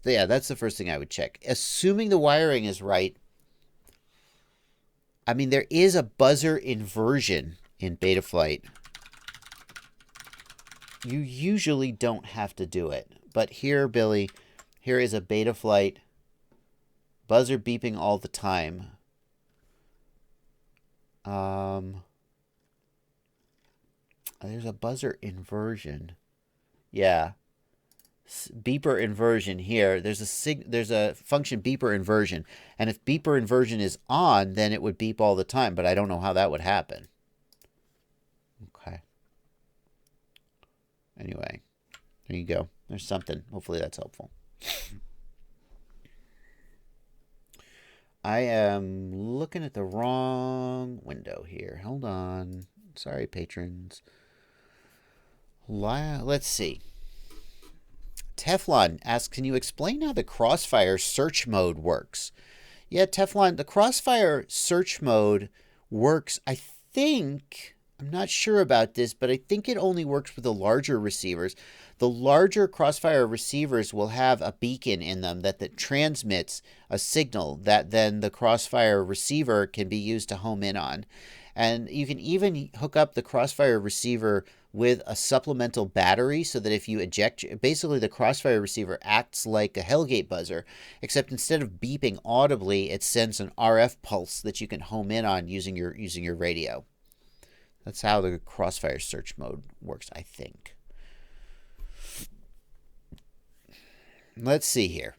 the first thing I would check. Assuming the wiring is right, I mean, there is a buzzer inversion in Betaflight. You usually don't have to do it. But here, Billy, here is a Betaflight buzzer beeping all the time. There's a buzzer inversion. Yeah. Beeper inversion here. There's a function beeper inversion. And if beeper inversion is on, then it would beep all the time. But I don't know how that would happen. Okay. Anyway, there you go. There's something. Hopefully that's helpful. I am looking at the wrong window here. Hold on. Sorry, patrons. Let's see. Teflon asks, can you explain how the Crossfire search mode works? Yeah, Teflon, the Crossfire search mode works, I think, I'm not sure about this, but I think it only works with the larger receivers. The larger Crossfire receivers will have a beacon in them that transmits a signal that then the Crossfire receiver can be used to home in on. And you can even hook up the Crossfire receiver with a supplemental battery so that if you eject, basically the Crossfire receiver acts like a Hellgate buzzer, except instead of beeping audibly, it sends an RF pulse that you can home in on using your radio. That's how the Crossfire search mode works, I think. Let's see here.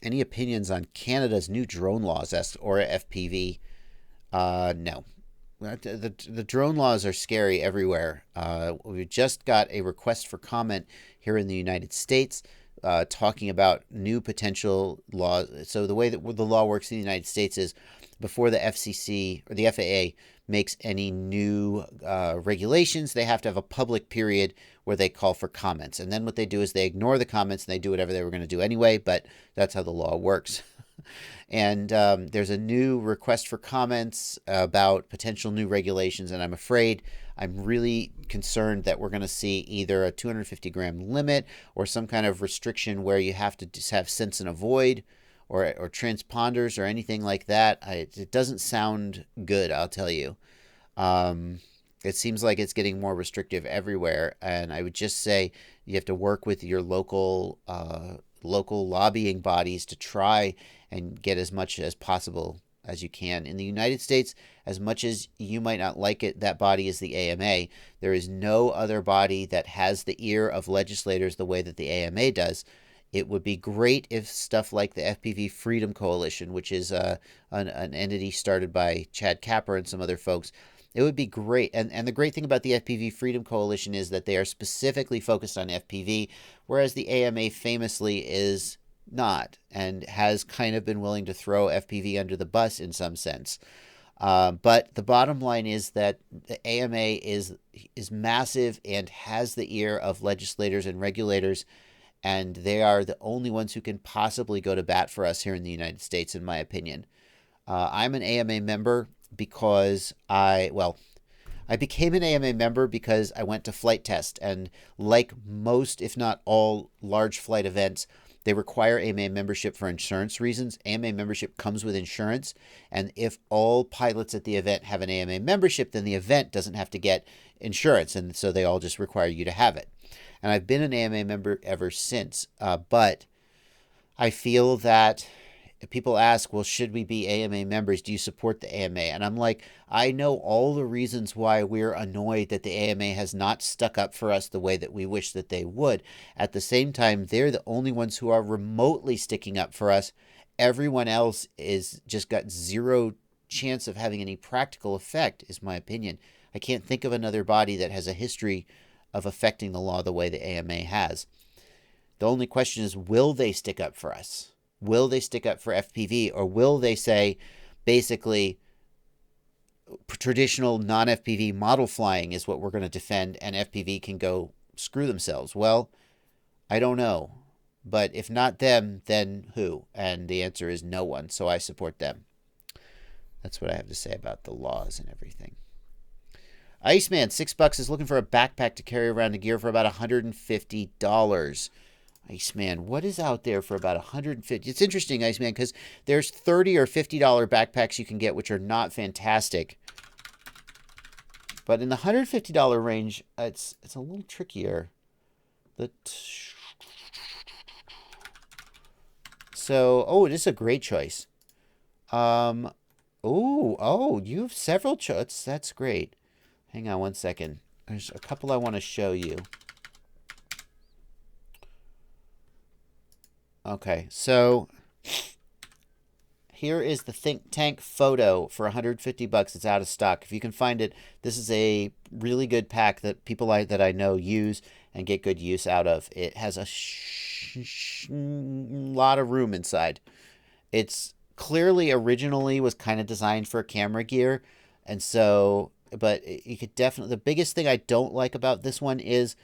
Any opinions on Canada's new drone laws, or FPV? No. The drone laws are scary everywhere. We just got a request for comment here in the United States talking about new potential laws. So the way that the law works in the United States is before the FCC or the FAA makes any new regulations, they have to have a public period where they call for comments. And then what they do is they ignore the comments and they do whatever they were going to do anyway, but that's how the law works. And there's a new request for comments about potential new regulations, and I'm really concerned that we're going to see either a 250-gram limit or some kind of restriction where you have to just have sense and avoid or transponders or anything like that. It doesn't sound good, I'll tell you. It seems like it's getting more restrictive everywhere, and I would just say you have to work with your local lobbying bodies to try and get as much as possible as you can. In the United States, as much as you might not like it, that body is the AMA. There is no other body that has the ear of legislators the way that the AMA does. It would be great if stuff like the FPV Freedom Coalition, which is an entity started by Chad Capper and some other folks, it would be great. And the great thing about the FPV Freedom Coalition is that they are specifically focused on FPV, whereas the AMA famously is not, and has kind of been willing to throw FPV under the bus in some sense. But the bottom line is that the AMA is massive and has the ear of legislators and regulators, and they are the only ones who can possibly go to bat for us here in the United States, in my opinion. I'm an AMA member because I became an AMA member because I went to flight test, and like most, if not all, large flight events, they require AMA membership for insurance reasons. AMA membership comes with insurance, and if all pilots at the event have an AMA membership, then the event doesn't have to get insurance, and so they all just require you to have it. And I've been an AMA member ever since, but I feel that if people ask, well, should we be AMA members? Do you support the AMA? And I'm like, I know all the reasons why we're annoyed that the AMA has not stuck up for us the way that we wish that they would. At the same time, they're the only ones who are remotely sticking up for us. Everyone else is just got zero chance of having any practical effect, is my opinion. I can't think of another body that has a history of affecting the law the way the AMA has. The only question is, will they stick up for us? Will they stick up for FPV, or will they say, basically, traditional non-FPV model flying is what we're going to defend, and FPV can go screw themselves? Well, I don't know. But if not them, then who? And the answer is no one, so I support them. That's what I have to say about the laws and everything. Iceman, $6, is looking for a backpack to carry around the gear for about $150. Iceman, what is out there for about $150? It's interesting, Iceman, because there's $30 or $50 backpacks you can get, which are not fantastic. But in the $150 range, it's a little trickier. Oh, this is a great choice. You have several choices. That's great. Hang on one second. There's a couple I want to show you. Okay, so here is the Think Tank photo for $150. It's out of stock. If you can find it, this is a really good pack that people that I know use and get good use out of. It has a lot of room inside. It's clearly originally was kind of designed for camera gear, and so, but you could definitely, the biggest thing I don't like about this one is,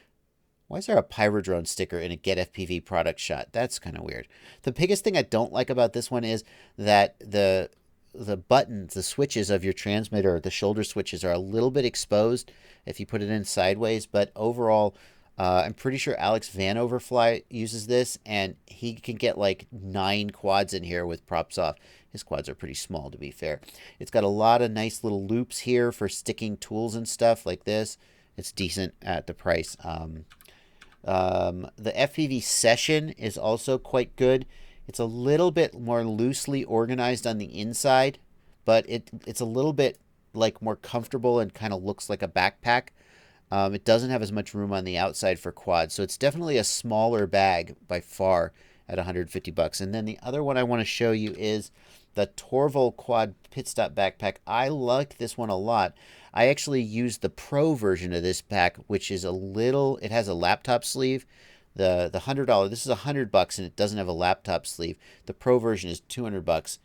why is there a Pyrodrone sticker in a Get FPV product shot? That's kind of weird. The biggest thing I don't like about this one is that the buttons, the switches of your transmitter, the shoulder switches, are a little bit exposed if you put it in sideways. But overall, I'm pretty sure Alex Van Overfly uses this, and he can get like 9 quads in here with props off. His quads are pretty small, to be fair. It's got a lot of nice little loops here for sticking tools and stuff like this. It's decent at the price. The FPV Session is also quite good. It's a little bit more loosely organized on the inside, but it's a little bit like more comfortable and kind of looks like a backpack. It doesn't have as much room on the outside for quads, so it's definitely a smaller bag by far at $150. And then the other one I want to show you is the Torval Quad Pit Stop Backpack. I like this one a lot. I actually used the Pro version of this pack, which is it has a laptop sleeve. The $100, this is $100 and it doesn't have a laptop sleeve. The Pro version is $200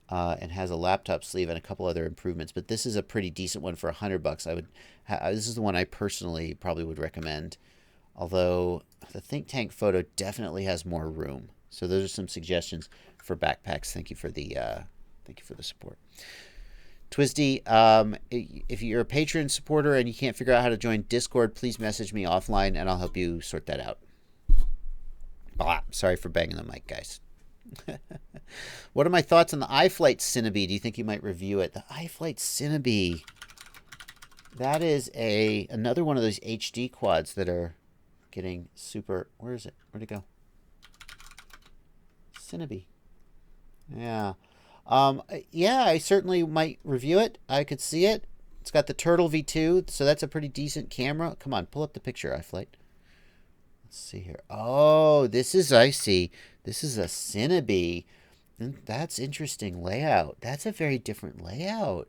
and has a laptop sleeve and a couple other improvements. But this is a pretty decent one for $100. This is the one I personally probably would recommend. Although the Think Tank photo definitely has more room. So those are some suggestions for backpacks. Thank you for the support. Twisty, if you're a Patreon supporter and you can't figure out how to join Discord, please message me offline and I'll help you sort that out. Blah. Sorry for banging the mic, guys. What are my thoughts on the iFlight Cinebee? Do you think you might review it? The iFlight Cinebee. That is another one of those HD quads that are getting super... Where is it? Where'd it go? Cinebee. Yeah. Yeah, I certainly might review it. I could see it. It's got the Turtle V2, so that's a pretty decent camera. Come on, pull up the picture, iFlight. Let's see here. Oh, this is, I see. This is a Cinnabee. That's interesting layout. That's a very different layout.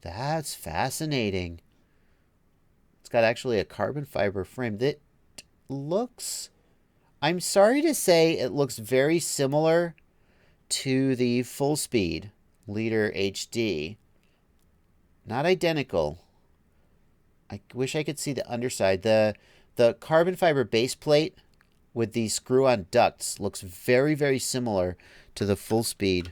That's fascinating. It's got actually a carbon fiber frame that looks, I'm sorry to say, it looks very similar to the full speed Leader HD. Not identical. I wish I could see the underside. The carbon fiber base plate with these screw-on ducts looks very, very similar to the full speed.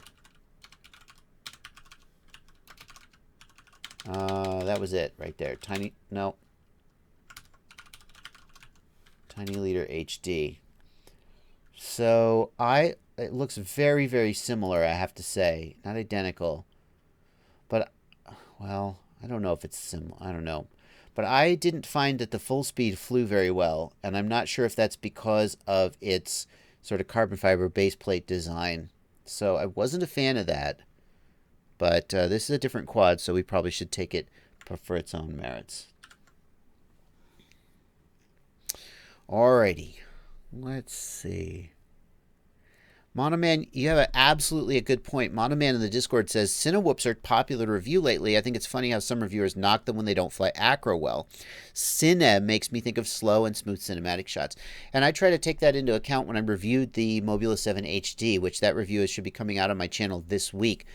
That was it right there. Tiny Leader HD. So it looks very, very similar, I have to say. Not identical. But, well, I don't know if it's similar. I don't know. But I didn't find that the full speed flew very well, and I'm not sure if that's because of its sort of carbon fiber base plate design. So I wasn't a fan of that. But this is a different quad, so we probably should take it for its own merits. Alrighty. Let's see. Monoman, you have absolutely a good point. Monoman in the Discord says, Cinewhoops are popular to review lately. I think it's funny how some reviewers knock them when they don't fly acro well. Cine makes me think of slow and smooth cinematic shots. And I try to take that into account when I reviewed the Mobula 7 HD, which that review should be coming out on my channel this week.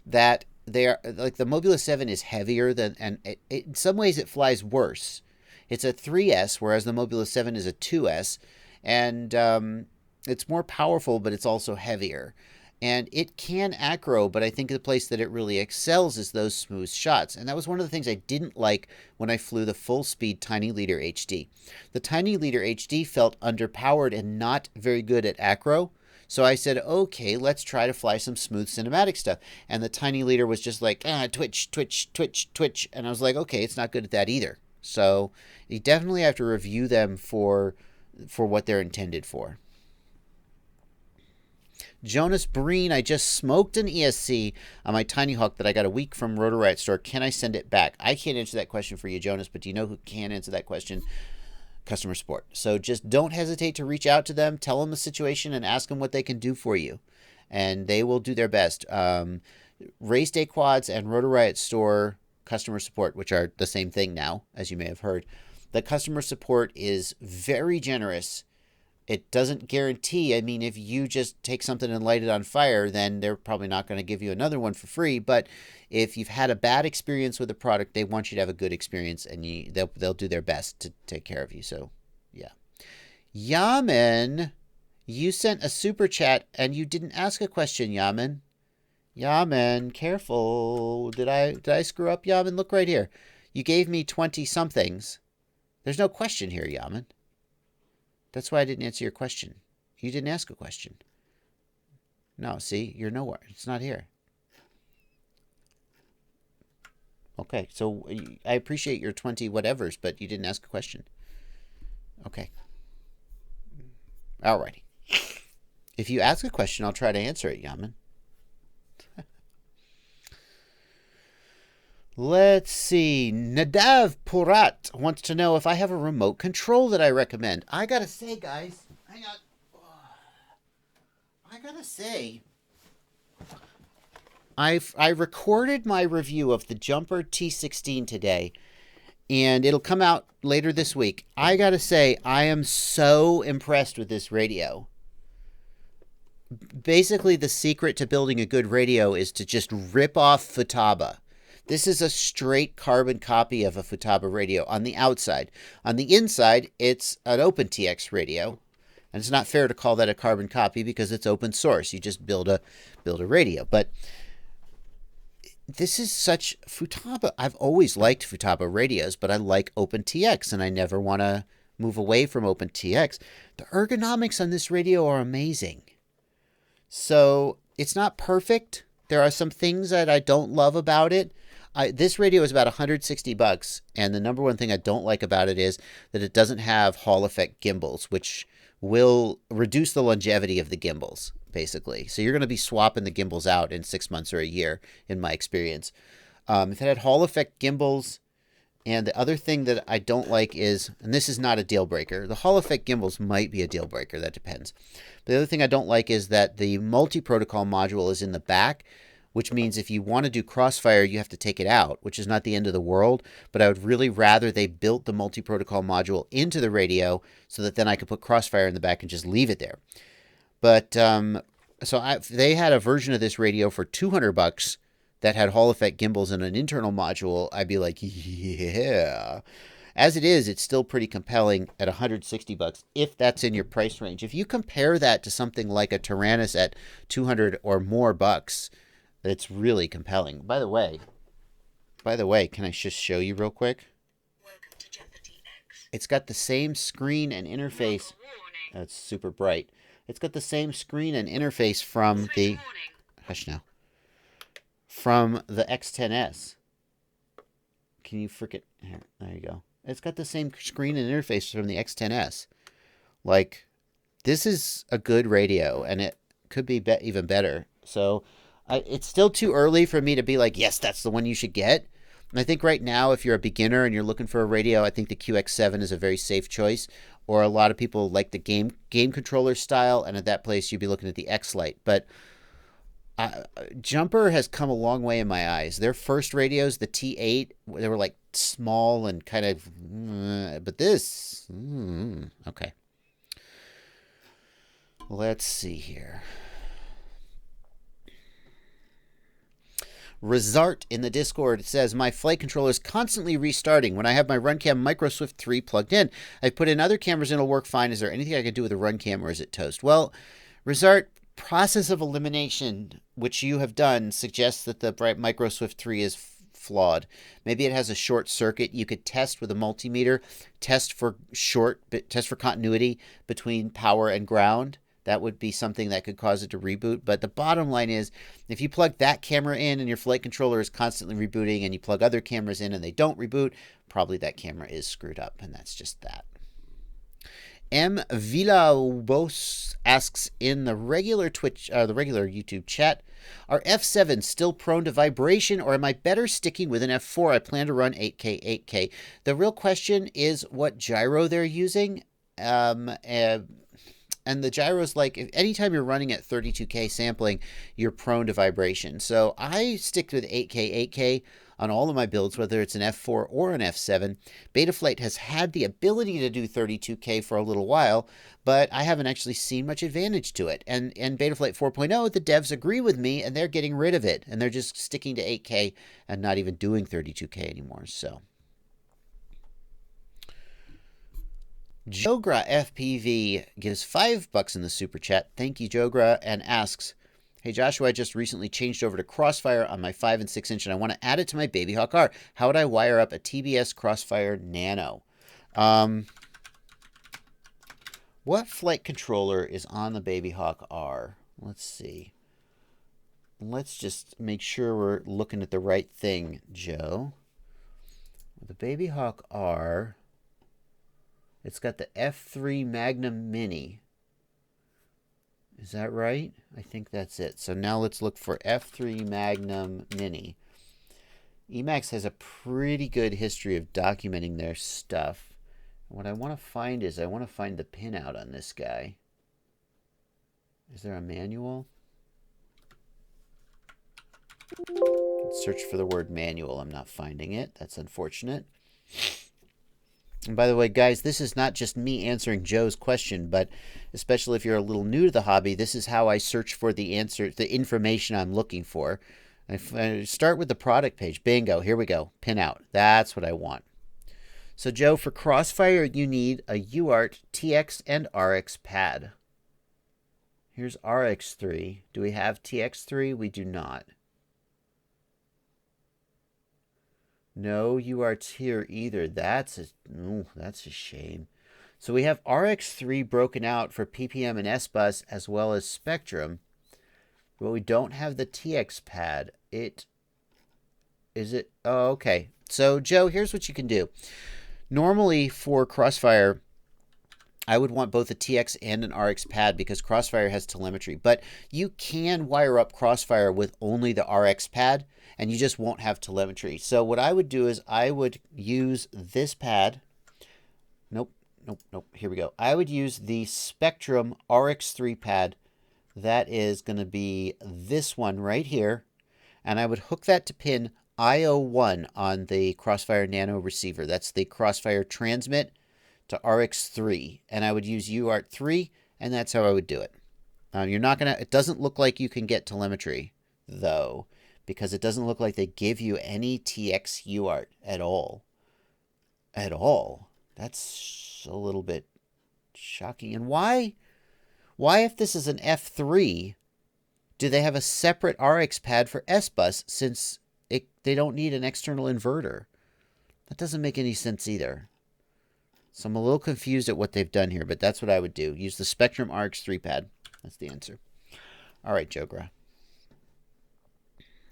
That they are, like, the Mobula 7 is heavier than, and in some ways it flies worse. It's a 3S, whereas the Mobula 7 is a 2S. And it's more powerful, but it's also heavier. And it can acro, but I think the place that it really excels is those smooth shots. And that was one of the things I didn't like when I flew the full-speed Tiny Leader HD. The Tiny Leader HD felt underpowered and not very good at acro. So I said, okay, let's try to fly some smooth cinematic stuff. And the Tiny Leader was just like, twitch, twitch, twitch, twitch. And I was like, okay, it's not good at that either. So you definitely have to review them for what they're intended for. Jonas Breen, I just smoked an ESC on my Tiny Hawk that I got a week from Rotor Riot Store. Can I send it back? I can't answer that question for you, Jonas, but do you know who can answer that question? Customer support. So just don't hesitate to reach out to them, tell them the situation, and ask them what they can do for you. And they will do their best. Race Day Quads and Rotor Riot Store customer support, which are the same thing now, as you may have heard. The customer support is very generous. It doesn't guarantee, I mean, if you just take something and light it on fire, then they're probably not going to give you another one for free. But if you've had a bad experience with a product, they want you to have a good experience, and they'll do their best to take care of you. So, yeah. Yaman, you sent a super chat, and you didn't ask a question, Yaman. Yaman, careful. Did I screw up, Yaman? Look right here. You gave me 20-somethings. There's no question here, Yaman. That's why I didn't answer your question. You didn't ask a question. No, see, you're nowhere. It's not here. Okay, so I appreciate your 20 whatevers, but you didn't ask a question. Okay. Alrighty. If you ask a question, I'll try to answer it, Yaman. Let's see. Nadav Purat wants to know if I have a remote control that I recommend. I gotta say, guys, hang on. I gotta say, I recorded my review of the Jumper T16 today, and it'll come out later this week. I gotta say, I am so impressed with this radio. Basically, the secret to building a good radio is to just rip off Futaba. This is a straight carbon copy of a Futaba radio on the outside. On the inside, it's an OpenTX radio. And it's not fair to call that a carbon copy because it's open source. You just build a radio. But this is such Futaba. I've always liked Futaba radios, but I like OpenTX, and I never want to move away from OpenTX. The ergonomics on this radio are amazing. So it's not perfect. There are some things that I don't love about it. This radio is about $160, and the number one thing I don't like about it is that it doesn't have Hall effect gimbals, which will reduce the longevity of the gimbals, basically. So you're going to be swapping the gimbals out in 6 months or a year, in my experience. If it had Hall effect gimbals, And the other thing that I don't like is, and this is not a deal breaker, the Hall effect gimbals might be a deal breaker, that depends. But the other thing I don't like is that the multi-protocol module is in the back, which means if you want to do crossfire, you have to take it out, which is not the end of the world. But I would really rather they built the multi-protocol module into the radio so that then I could put crossfire in the back and just leave it there. But if they had a version of this radio for $200 that had Hall effect gimbals and an internal module, I'd be like, yeah. As it is, it's still pretty compelling at $160 if that's in your price range. If you compare that to something like a Tyrannus at $200 or more bucks, it's really compelling. By the way, can I just show you real quick? Welcome to Jeopardy X. It's got the same screen and interface. That's super bright. It's got the same screen and interface from the... Hush now. From the X10S. Can you frickin'... Here, there you go. It's got the same screen and interface from the X10S. Like, this is a good radio, and it could be even better. So, it's still too early for me to be like, yes, that's the one you should get. And I think right now, if you're a beginner and you're looking for a radio, I think the QX7 is a very safe choice. Or a lot of people like the game controller style, and at that place, you'd be looking at the X-Lite. But... Jumper has come a long way in my eyes. Their first radios, the T8, they were like small and kind of, but this, okay. Let's see here. Resart in the Discord says, my flight controller is constantly restarting when I have my RunCam MicroSwift 3 plugged in. I put in other cameras and it'll work fine. Is there anything I can do with a RunCam or is it toast? Well, Resart, process of elimination, which you have done, suggests that the MicroSwift 3 is flawed. Maybe it has a short circuit. You could test with a multimeter, test for continuity between power and ground. That would be something that could cause it to reboot. But the bottom line is, if you plug that camera in and your flight controller is constantly rebooting, and you plug other cameras in and they don't reboot, probably that camera is screwed up, and that's just that. M. Villalobos asks in the regular YouTube chat, are F7s still prone to vibration, or am I better sticking with an F4? I plan to run 8K, 8K. The real question is what gyro they're using. And the gyro's like, anytime you're running at 32K sampling, you're prone to vibration. So I stick with 8K, 8K on all of my builds, whether it's an F4 or an F7. Betaflight has had the ability to do 32K for a little while, but I haven't actually seen much advantage to it. And Betaflight 4.0, the devs agree with me, and they're getting rid of it. And they're just sticking to 8K and not even doing 32K anymore. So Jogra FPV gives $5 in the super chat. Thank you, Jogra, and asks, hey, Joshua, I just recently changed over to Crossfire on my 5 and 6 inch, and I want to add it to my Baby Hawk R. How would I wire up a TBS Crossfire Nano? What flight controller is on the Baby Hawk R? Let's see. Let's just make sure we're looking at the right thing, Joe. The Baby Hawk R, it's got the F3 Magnum Mini. Is that right? I think that's it. So now let's look for F3 Magnum Mini. Emacs has a pretty good history of documenting their stuff. What I want to find is, I want to find the pinout on this guy. Is there a manual? Let's search for the word manual. I'm not finding it. That's unfortunate. And by the way, guys, this is not just me answering Joe's question, but especially if you're a little new to the hobby, this is how I search for the answer, the information I'm looking for. I start with the product page. Bingo, here we go. Pinout. That's what I want. So, Joe, for Crossfire, you need a UART, TX, and RX pad. Here's RX3. Do we have TX3? We do not. No UARTs here either. That's a shame. So we have RX3 broken out for PPM and S-Bus as well as Spectrum. But we don't have the TX pad. Oh, okay. So, Joe, here's what you can do. Normally for Crossfire, I would want both a TX and an RX pad because Crossfire has telemetry. But you can wire up Crossfire with only the RX pad, and you just won't have telemetry. So what I would do is I would use this pad. Nope. Here we go. I would use the Spectrum RX3 pad. That is going to be this one right here. And I would hook that to pin IO1 on the Crossfire Nano receiver. That's the Crossfire transmit to RX3. And I would use UART3, and that's how I would do it. You're not going to, it doesn't look like you can get telemetry, though, because it doesn't look like they give you any TX UART at all. At all. That's a little bit shocking. And why if this is an F3, do they have a separate RX pad for S-Bus since they don't need an external inverter? That doesn't make any sense either. So I'm a little confused at what they've done here, but that's what I would do. Use the Spectrum RX3 pad. That's the answer. All right, Jogra.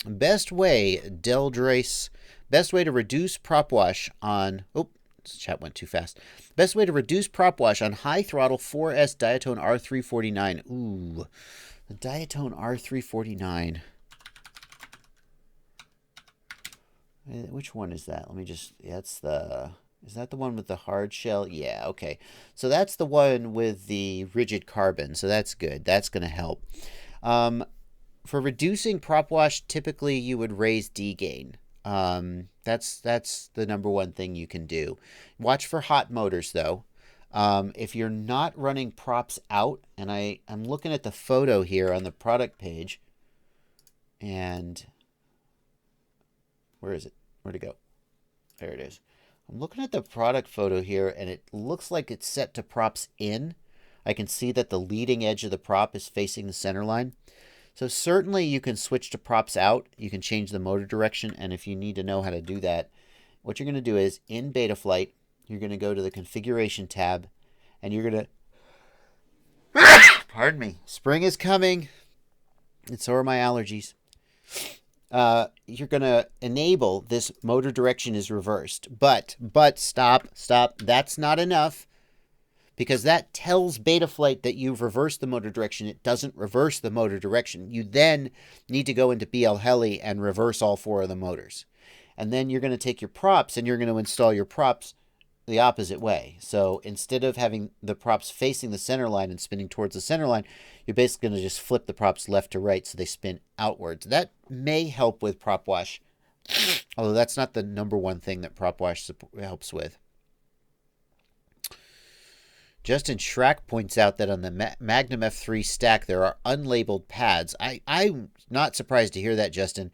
Best way, Deldrace, best way to reduce prop wash on... Oh, this chat went too fast. Best way to reduce prop wash on high throttle 4S Diatone R349. Ooh, the Diatone R349. Which one is that? Let me just... That's the... Is that the one with the hard shell? Yeah, okay. So that's the one with the rigid carbon. So that's good. That's going to help. For reducing prop wash, typically you would raise D-gain. That's the number one thing you can do. Watch for hot motors, though. If you're not running props out, and I'm looking at the photo here on the product page, and where is it? Where'd it go? There it is. I'm looking at the product photo here, and it looks like it's set to props in. I can see that the leading edge of the prop is facing the center line. So certainly you can switch to props out. You can change the motor direction, and if you need to know how to do that, what you're going to do is, in Betaflight, you're going to go to the Configuration tab, and you're going to... Pardon me. Spring is coming, and so are my allergies. You're going to enable this motor direction is reversed. But stop. That's not enough, because that tells Betaflight that you've reversed the motor direction. It doesn't reverse the motor direction. You then need to go into BL Heli and reverse all 4 of the motors. And then you're going to take your props and you're going to install your props the opposite way. So instead of having the props facing the center line and spinning towards the center line, you're basically going to just flip the props left to right so they spin outwards. That may help with prop wash, although that's not the number one thing that prop wash helps with. Justin Schrack points out that on the Magnum F3 stack, there are unlabeled pads. I'm not surprised to hear that, Justin.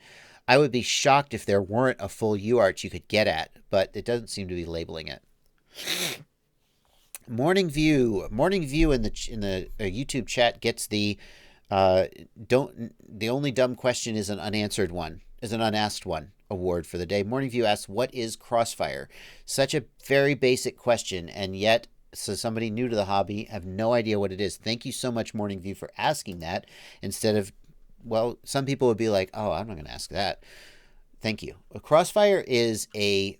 I would be shocked if there weren't a full UART you could get at, but it doesn't seem to be labeling it. Morning View in the YouTube chat gets the the only dumb question is an unanswered one, is an unasked one award for the day. Morning View asks, what is Crossfire? Such a very basic question, and yet somebody new to the hobby have no idea what it is. Thank you so much, Morning View, for asking that instead of, well, some people would be like, oh, I'm not going to ask that. Thank you. A Crossfire is a...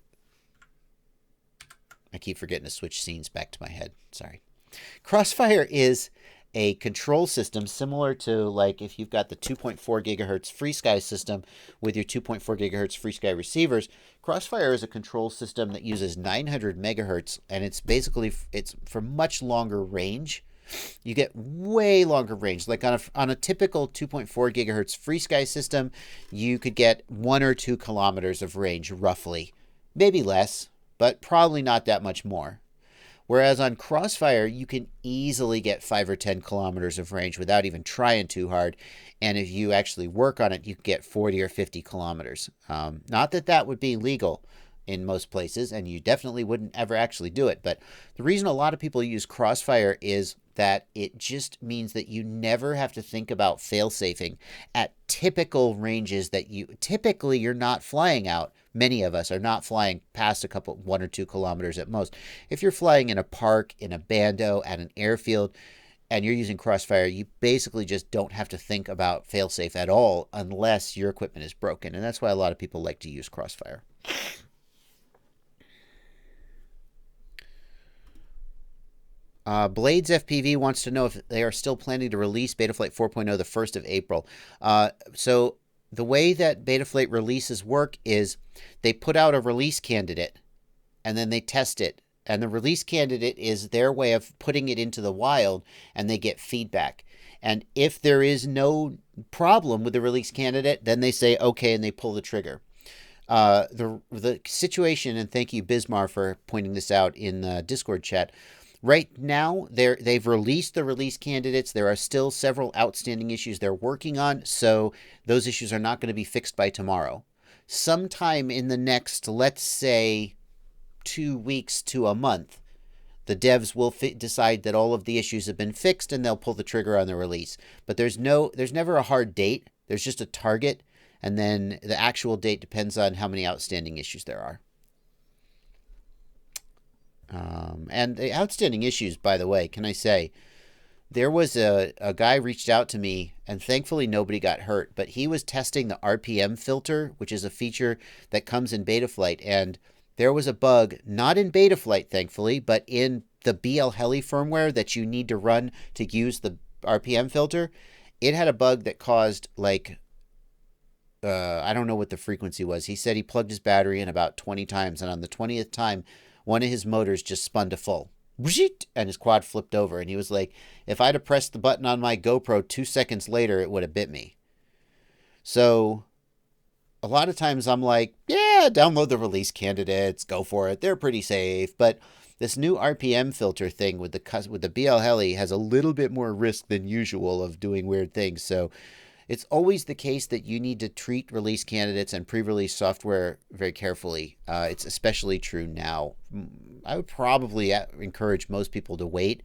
I keep forgetting to switch scenes back to my head. Sorry. Crossfire is a control system similar to, like, if you've got the 2.4 gigahertz FreeSky system with your 2.4 gigahertz FreeSky receivers. Crossfire is a control system that uses 900 megahertz, and it's for much longer range. You get way longer range. Like on a typical 2.4 gigahertz FreeSky system, you could get 1 or 2 kilometers of range, roughly. Maybe less, but probably not that much more. Whereas on Crossfire, you can easily get 5 or 10 kilometers of range without even trying too hard. And if you actually work on it, you can get 40 or 50 kilometers. Not that that would be legal in most places, and you definitely wouldn't ever actually do it. But the reason a lot of people use Crossfire is that it just means that you never have to think about fail-safing at typical ranges that typically you're not flying out. Many of us are not flying past 1 or 2 kilometers at most. If you're flying in a park, in a bando, at an airfield, and you're using Crossfire, you basically just don't have to think about fail-safe at all unless your equipment is broken. And that's why a lot of people like to use Crossfire. Blades FPV wants to know if they are still planning to release Betaflight 4.0 the 1st of April. So the way that Betaflight releases work is they put out a release candidate and then they test it. And the release candidate is their way of putting it into the wild, and they get feedback. And if there is no problem with the release candidate, then they say okay and they pull the trigger. The situation, and thank you Bismar for pointing this out in the Discord chat. Right now, they've released the release candidates. There are still several outstanding issues they're working on, so those issues are not going to be fixed by tomorrow. Sometime in the next, let's say, 2 weeks to a month, the devs will decide that all of the issues have been fixed and they'll pull the trigger on the release. But there's never a hard date. There's just a target, and then the actual date depends on how many outstanding issues there are. And the outstanding issues, by the way, can I say, there was a guy reached out to me, and thankfully nobody got hurt, but he was testing the RPM filter, which is a feature that comes in Betaflight, and there was a bug, not in Betaflight, thankfully, but in the BL Heli firmware that you need to run to use the RPM filter. It had a bug that caused, like, I don't know what the frequency was. He said he plugged his battery in about 20 times, and on the 20th time, one of his motors just spun to full. And his quad flipped over. And he was like, if I'd have pressed the button on my GoPro 2 seconds later, it would have bit me. So a lot of times I'm like, yeah, download the release candidates, go for it. They're pretty safe. But this new RPM filter thing with the BL Heli has a little bit more risk than usual of doing weird things. So it's always the case that you need to treat release candidates and pre-release software very carefully. It's especially true now. I would probably encourage most people to wait,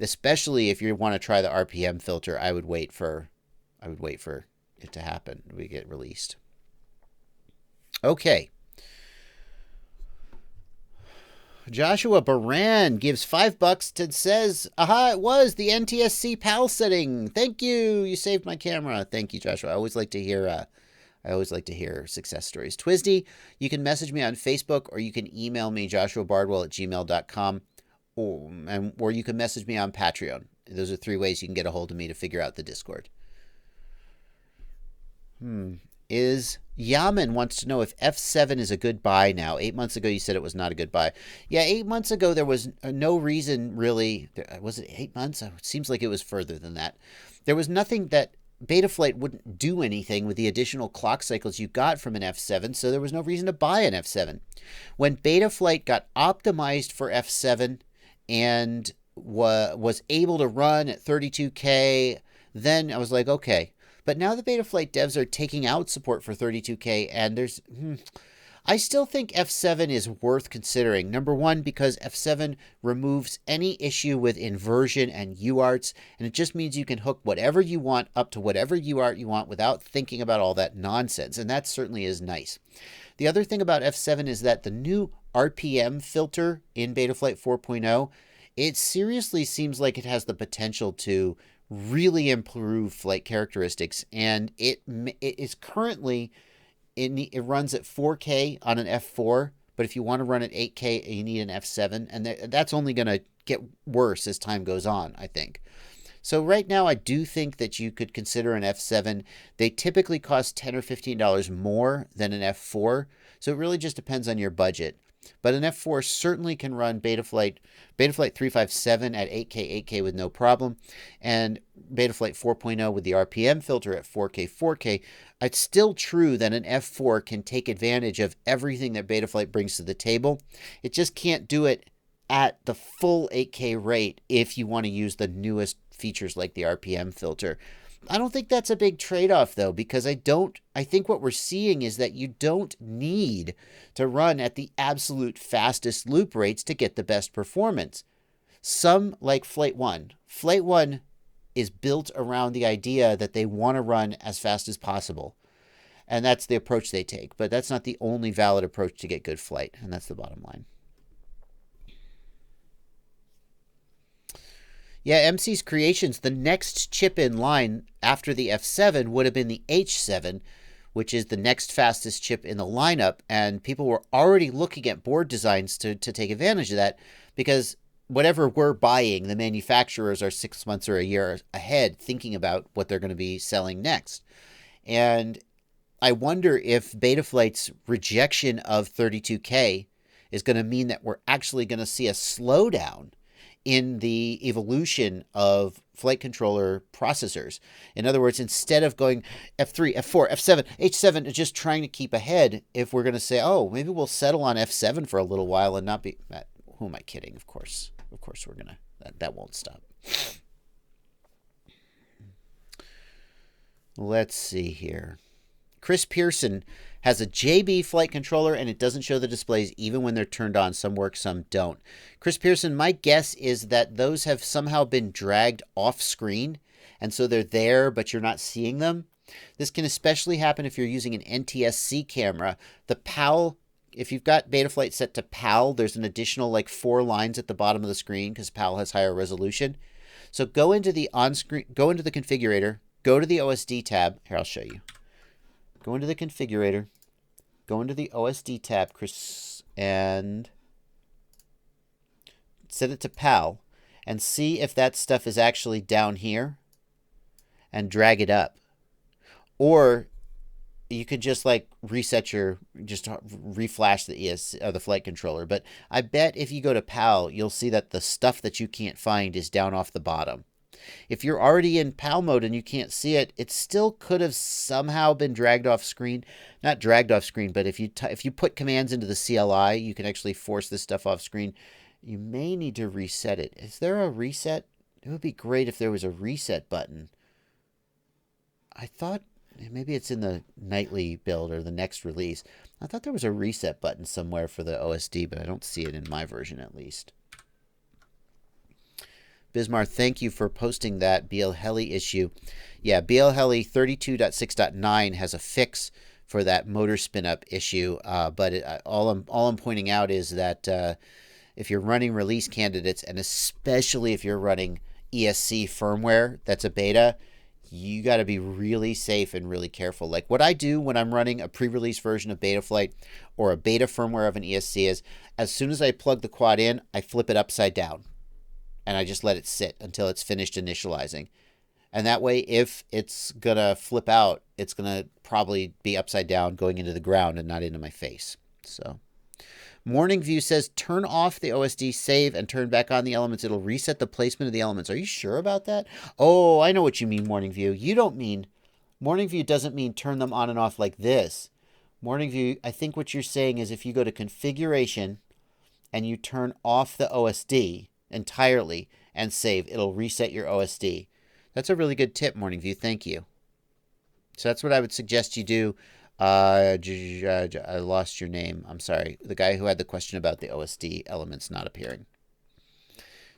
especially if you want to try the RPM filter. I would wait for it to happen. We get released. Okay. Joshua Baran gives $5 and says, aha, it was the NTSC PAL setting. Thank you. You saved my camera. Thank you, Joshua. I always like to hear success stories. Twisdy, you can message me on Facebook, or you can email me, joshuabardwell@gmail.com, or you can message me on Patreon. Those are 3 ways you can get a hold of me to figure out the Discord. Yaman wants to know if F7 is a good buy now. 8 months ago, you said it was not a good buy. Yeah, 8 months ago, there was no reason really. Was it 8 months? It seems like it was further than that. There was nothing that Betaflight wouldn't do anything with the additional clock cycles you got from an F7, so there was no reason to buy an F7. When Betaflight got optimized for F7 and was able to run at 32K, then I was like, okay. But now the Betaflight devs are taking out support for 32K, and I still think F7 is worth considering. Number one, because F7 removes any issue with inversion and UARTs, and it just means you can hook whatever you want up to whatever UART you want without thinking about all that nonsense, and that certainly is nice. The other thing about F7 is that the new RPM filter in Betaflight 4.0, it seriously seems like it has the potential to really improve flight characteristics, and it is currently it runs at 4K on an F4, but if you want to run at 8K, you need an F7, and that's only going to get worse as time goes on, I think. So right now, I do think that you could consider an F7. They typically cost $10 or $15 more than an F4, so it really just depends on your budget. But an F4 certainly can run Betaflight 357 at 8K with no problem, and Betaflight 4.0 with the RPM filter at 4K. It's still true that an F4 can take advantage of everything that Betaflight brings to the table. It just can't do it at the full 8K rate if you want to use the newest features like the RPM filter. I don't think that's a big trade-off, though, because I think what we're seeing is that you don't need to run at the absolute fastest loop rates to get the best performance. Some, like Flight 1. Flight 1 is built around the idea that they want to run as fast as possible. And that's the approach they take. But that's not the only valid approach to get good flight. And that's the bottom line. Yeah, MC's Creations, the next chip in line after the F7 would have been the H7, which is the next fastest chip in the lineup. And people were already looking at board designs to take advantage of that, because whatever we're buying, the manufacturers are 6 months or a year ahead thinking about what they're going to be selling next. And I wonder if Betaflight's rejection of 32K is going to mean that we're actually going to see a slowdown in the evolution of flight controller processors. In other words, instead of going F3, F4, F7, H7, just trying to keep ahead, if we're going to say, oh, maybe we'll settle on F7 for a little while and not be... Who am I kidding? Of course we're going to... That won't stop. Let's see here. Chris Pearson has a JB flight controller and it doesn't show the displays even when they're turned on. Some work, some don't. Chris Pearson, my guess is that those have somehow been dragged off screen, and so they're there, but you're not seeing them. This can especially happen if you're using an NTSC camera. The PAL, if you've got Betaflight set to PAL, there's an additional like 4 lines at the bottom of the screen because PAL has higher resolution. So go into the on-screen, go into the configurator, go to the OSD tab. Here, I'll show you. Go into the configurator, go into the OSD tab, Chris, and set it to PAL, and see if that stuff is actually down here, and drag it up. Or you could just like reset your, just reflash the ESC or the flight controller. But I bet if you go to PAL, you'll see that the stuff that you can't find is down off the bottom. If you're already in PAL mode and you can't see it, it still could have somehow been dragged off screen. Not dragged off screen, but if you put commands into the CLI, you can actually force this stuff off screen. You may need to reset it. Is there a reset? It would be great if there was a reset button. I thought maybe it's in the nightly build or the next release. I thought there was a reset button somewhere for the OSD, but I don't see it in my version at least. Bismarck, thank you for posting that BL Heli issue. Yeah, BL Heli 32.6.9 has a fix for that motor spin-up issue, but all I'm pointing out is that if you're running release candidates, and especially if you're running ESC firmware that's a beta, you got to be really safe and really careful. Like what I do when I'm running a pre-release version of Betaflight or a beta firmware of an ESC is, as soon as I plug the quad in, I flip it upside down. And I just let it sit until it's finished initializing. And that way, if it's going to flip out, it's going to probably be upside down going into the ground and not into my face. So, Morning View says, turn off the OSD save and turn back on the elements. It'll reset the placement of the elements. Are you sure about that? Oh, I know what you mean, Morning View. You don't mean, Morning View doesn't mean turn them on and off like this. Morning View, I think what you're saying is if you go to configuration and you turn off the OSD entirely and save, it'll reset your OSD. That's a really good tip, Morning View. Thank you. So that's what I would suggest you do. I lost your name. I'm sorry. The guy who had the question about the OSD elements not appearing.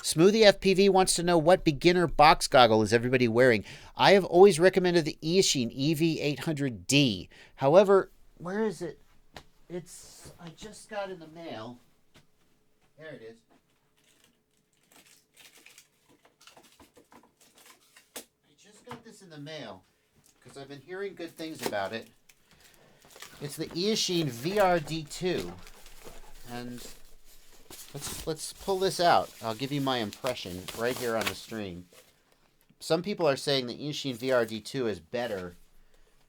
Smoothie FPV wants to know what beginner box goggle is everybody wearing. I have always recommended the Eachine EV800D. However, where is it? I just got in the mail. There it is. Got this in the mail because I've been hearing good things about it. It's the Eachine VRD2, and let's pull this out. I'll give you my impression right here on the stream. Some people are saying the Eachine VRD2 is better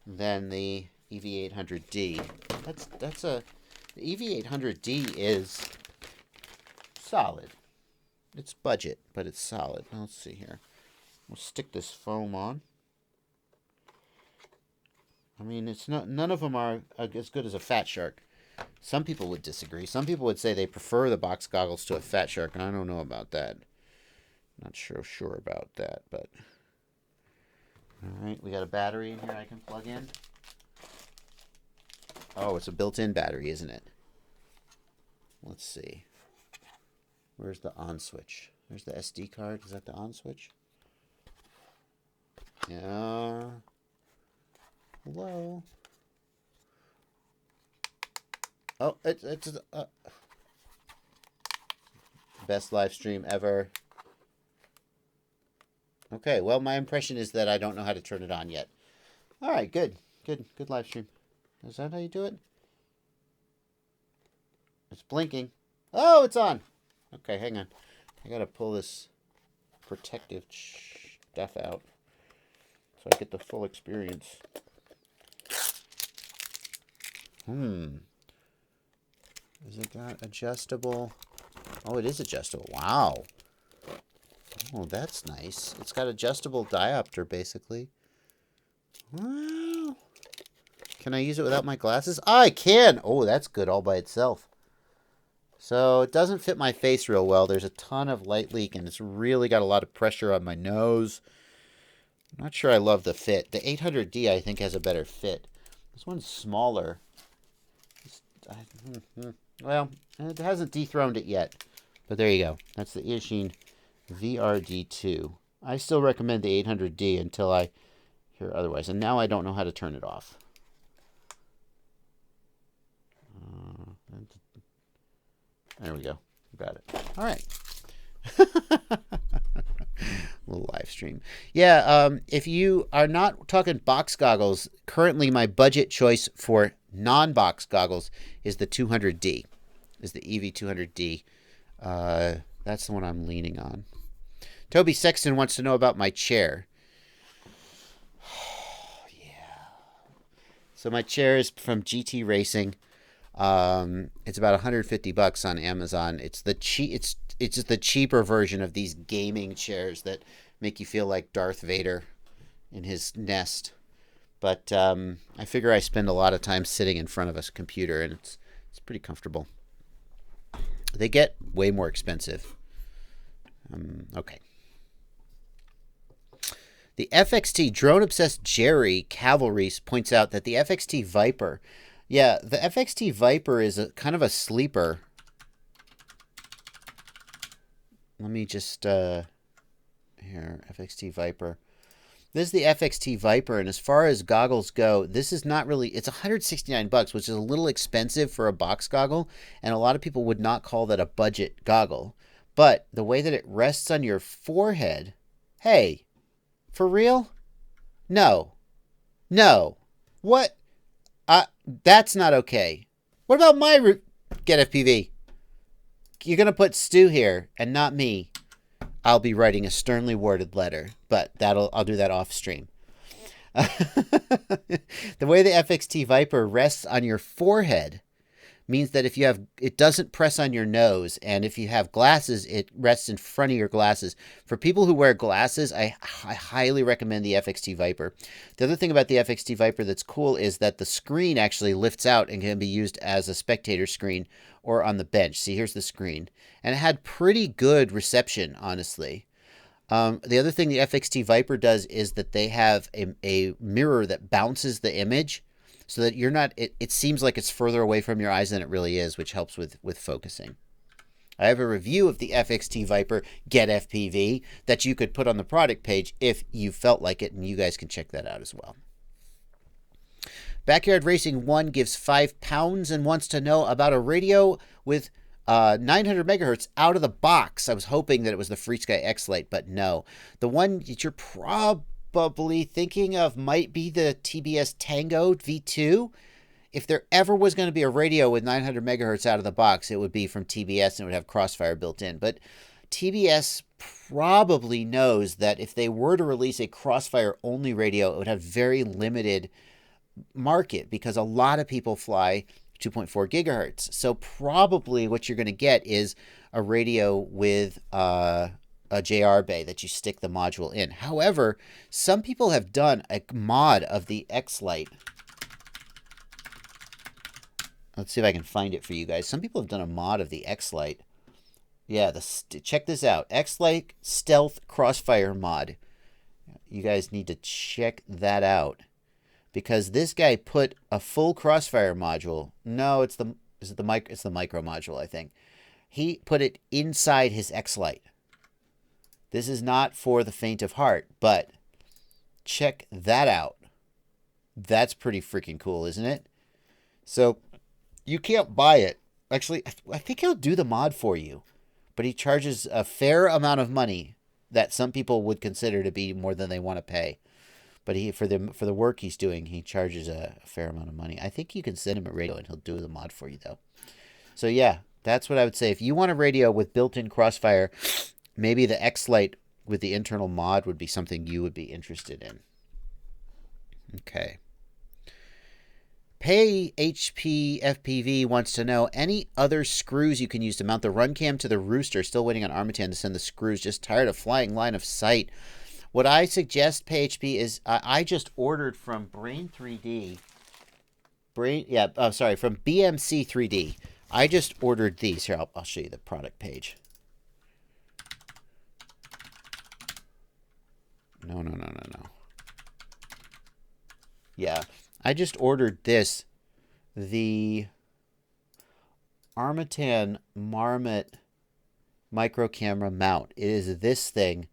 than the EV800D. The EV800D is solid. It's budget, but it's solid. Let's see here. We'll stick this foam on. I mean, it's not. None of them are as good as a Fat Shark. Some people would disagree. Some people would say they prefer the box goggles to a Fat Shark, and I don't know about that. Not sure about that, but... Alright, we got a battery in here I can plug in. Oh, it's a built-in battery, isn't it? Let's see. Where's the on switch? There's the SD card. Is that the on switch? Yeah. Hello. Oh, it's best live stream ever. Okay, well, my impression is that I don't know how to turn it on yet. All right, good live stream. Is that how you do it? It's blinking. Oh, it's on. Okay, hang on. I gotta pull this protective stuff out so I get the full experience. Is it got adjustable? Oh, it is adjustable. Wow. Oh, that's nice. It's got adjustable diopter, basically. Wow. Can I use it without my glasses? I can! Oh, that's good all by itself. So, it doesn't fit my face real well. There's a ton of light leak, and it's really got a lot of pressure on my nose. I'm not sure I love the fit. The 800D, I think, has a better fit. This one's smaller. Well, it hasn't dethroned it yet. But there you go. That's the Eachine VRD2. I still recommend the 800D until I hear otherwise. And now I don't know how to turn it off. There we go. Got it. All right. Little live stream. Yeah, if you are not talking box goggles, currently my budget choice for non-box goggles is the 200D. Is the EV200D. That's the one I'm leaning on. Toby Sexton wants to know about my chair. Yeah. So my chair is from GT Racing. It's about $150 on Amazon. It's just the cheaper version of these gaming chairs that make you feel like Darth Vader in his nest. But I figure I spend a lot of time sitting in front of a computer, and it's pretty comfortable. They get way more expensive. Okay. The FXT Drone Obsessed Jerry Cavalry points out that the FXT Viper, yeah, the FXT Viper is a kind of a sleeper. Let me just here, FXT Viper. This is the FXT Viper, and as far as goggles go, this is not really, it's $169, which is a little expensive for a box goggle, and a lot of people would not call that a budget goggle. But the way that it rests on your forehead, hey, for real? No. No. What? That's not okay. What about my Get FPV? You're going to put Stu here and not me. I'll be writing a sternly worded letter, but I'll do that off stream. The way the FXT Viper rests on your forehead means that if you have, it doesn't press on your nose, and if you have glasses, it rests in front of your glasses. For people who wear glasses, I highly recommend the FXT Viper. The other thing about the FXT Viper that's cool is that the screen actually lifts out and can be used as a spectator screen or on the bench. See, here's the screen. And it had pretty good reception, honestly. The other thing the FXT Viper does is that they have a mirror that bounces the image so that you're not, it seems like it's further away from your eyes than it really is, which helps with focusing. I have a review of the FXT Viper Get FPV that you could put on the product page if you felt like it, and you guys can check that out as well. Backyard Racing 1 gives £5 and wants to know about a radio with 900 megahertz out of the box. I was hoping that it was the FreeSky X-Lite, but no. The one that you're probably thinking of might be the TBS Tango V2. If there ever was going to be a radio with 900 megahertz out of the box, it would be from TBS and it would have Crossfire built in. But TBS probably knows that if they were to release a Crossfire only radio, it would have very limited market because a lot of people fly 2.4 gigahertz. So probably what you're going to get is a radio with a JR bay that you stick the module in. However, some people have done a mod of the X-Lite. Let's see if I can find it for you guys. Some people have done a mod of the X-Lite. Yeah, check this out. X-Lite Stealth Crossfire mod. You guys need to check that out. Because this guy put a full Crossfire module. No, it's the micro module, I think. He put it inside his X-Lite. This is not for the faint of heart, but check that out. That's pretty freaking cool, isn't it? So you can't buy it. Actually, I think he'll do the mod for you, but he charges a fair amount of money that some people would consider to be more than they want to pay. But for the work he's doing, he charges a fair amount of money. I think you can send him a radio and he'll do the mod for you, though. So yeah, that's what I would say. If you want a radio with built-in Crossfire, maybe the X-Lite with the internal mod would be something you would be interested in. Okay. Pay HP FPV wants to know any other screws you can use to mount the run cam to the rooster. Still waiting on Armatan to send the screws. Just tired of flying line of sight. What I suggest, Pay HP, is I just ordered from Brain 3D. From BMC 3D. I just ordered these. Here, I'll show you the product page. No. Yeah, I just ordered this, the Armatan Marmot micro camera mount. It is this thing,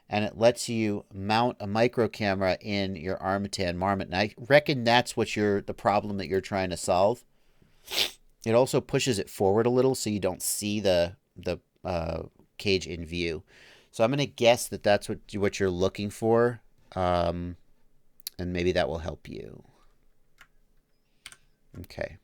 and it lets you mount a micro camera in your Armatan Marmot. And I reckon that's what the problem that you're trying to solve. It also pushes it forward a little so you don't see the cage in view. So I'm going to guess that that's what you're looking for, and maybe that will help you. Okay.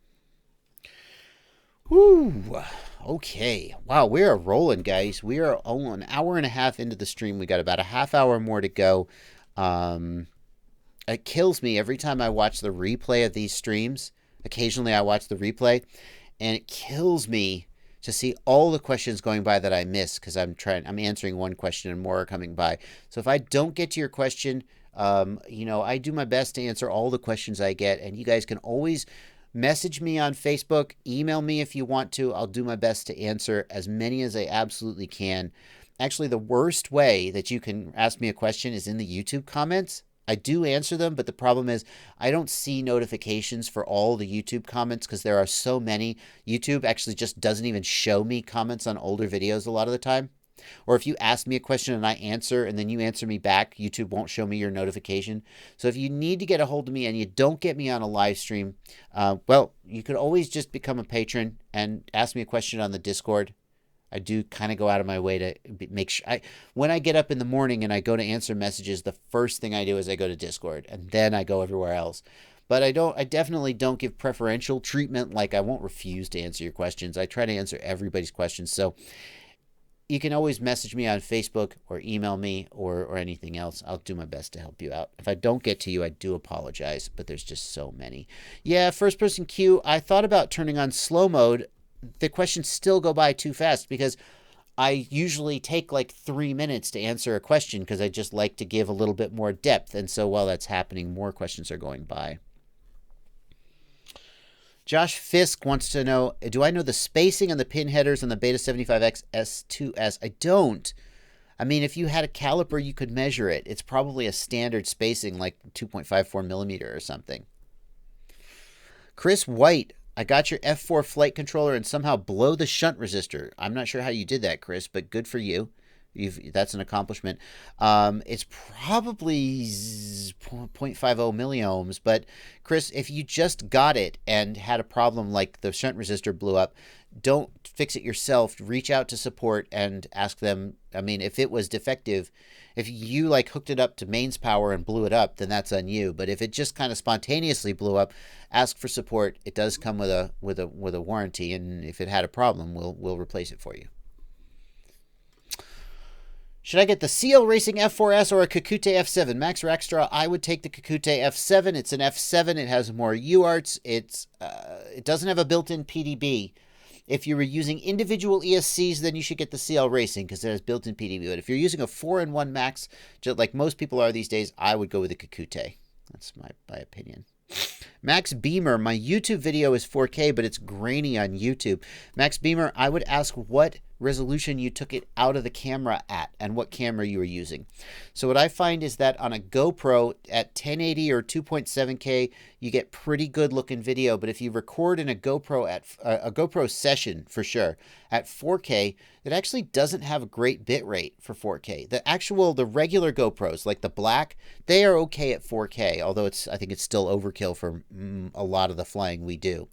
Woo. Okay. Wow, we are rolling, guys. We are an hour and a half into the stream. We got about a half hour more to go. It kills me every time I watch the replay of these streams. Occasionally I watch the replay, and it kills me to see all the questions going by that I miss because I'm answering one question and more are coming by. So if I don't get to your question, I do my best to answer all the questions I get, and you guys can always message me on Facebook, email me if you want to. I'll do my best to answer as many as I absolutely can. Actually, the worst way that you can ask me a question is in the YouTube comments. I do answer them, but the problem is I don't see notifications for all the YouTube comments because there are so many. YouTube actually just doesn't even show me comments on older videos a lot of the time. Or if you ask me a question and I answer and then you answer me back, YouTube won't show me your notification. So if you need to get a hold of me and you don't get me on a live stream, well, you could always just become a patron and ask me a question on the Discord. I do kind of go out of my way to make sure. When I get up in the morning and I go to answer messages, the first thing I do is I go to Discord, and then I go everywhere else. But I definitely don't give preferential treatment. Like, I won't refuse to answer your questions. I try to answer everybody's questions. So you can always message me on Facebook or email me or anything else. I'll do my best to help you out. If I don't get to you, I do apologize, but there's just so many. Yeah, first person queue. I thought about turning on slow mode. The questions still go by too fast because I usually take like 3 minutes to answer a question because I just like to give a little bit more depth. And so while that's happening, more questions are going by. Josh Fisk wants to know, do I know the spacing on the pin headers on the Beta 75X S2S? I don't. I mean, if you had a caliper, you could measure it. It's probably a standard spacing like 2.54 millimeter or something. Chris White, I got your F4 flight controller and somehow blow the shunt resistor. I'm not sure how you did that, Chris, but good for you. That's an accomplishment. It's probably 0.50 milliohms, but Chris, if you just got it and had a problem like the shunt resistor blew up, don't fix it yourself. Reach out to support and ask them. I mean, if it was defective, if you like hooked it up to mains power and blew it up, then that's on you. But if it just kind of spontaneously blew up, ask for support. It does come with a warranty, and if it had a problem, we'll replace it for you. Should I get the CL Racing F4S or a Kakute F7? Max or extra? I would take the Kakute F7. It's an F7. It has more UARTs. It doesn't have a built-in PDB. If you were using individual ESCs, then you should get the CL Racing because it has built-in PDB. But if you're using a 4-in-1 Max, just like most people are these days, I would go with the Kakute. That's my opinion. Max Beamer, my YouTube video is 4K, but it's grainy on YouTube. Max Beamer, I would ask what resolution you took it out of the camera at and what camera you were using. So what I find is that on a GoPro at 1080 or 2.7K, you get pretty good looking video. But if you record in a GoPro at a GoPro session for sure at 4K, it actually doesn't have a great bit rate for 4K. The regular GoPros, like the black, they are okay at 4K, although I think it's still overkill for a lot of the flying we do.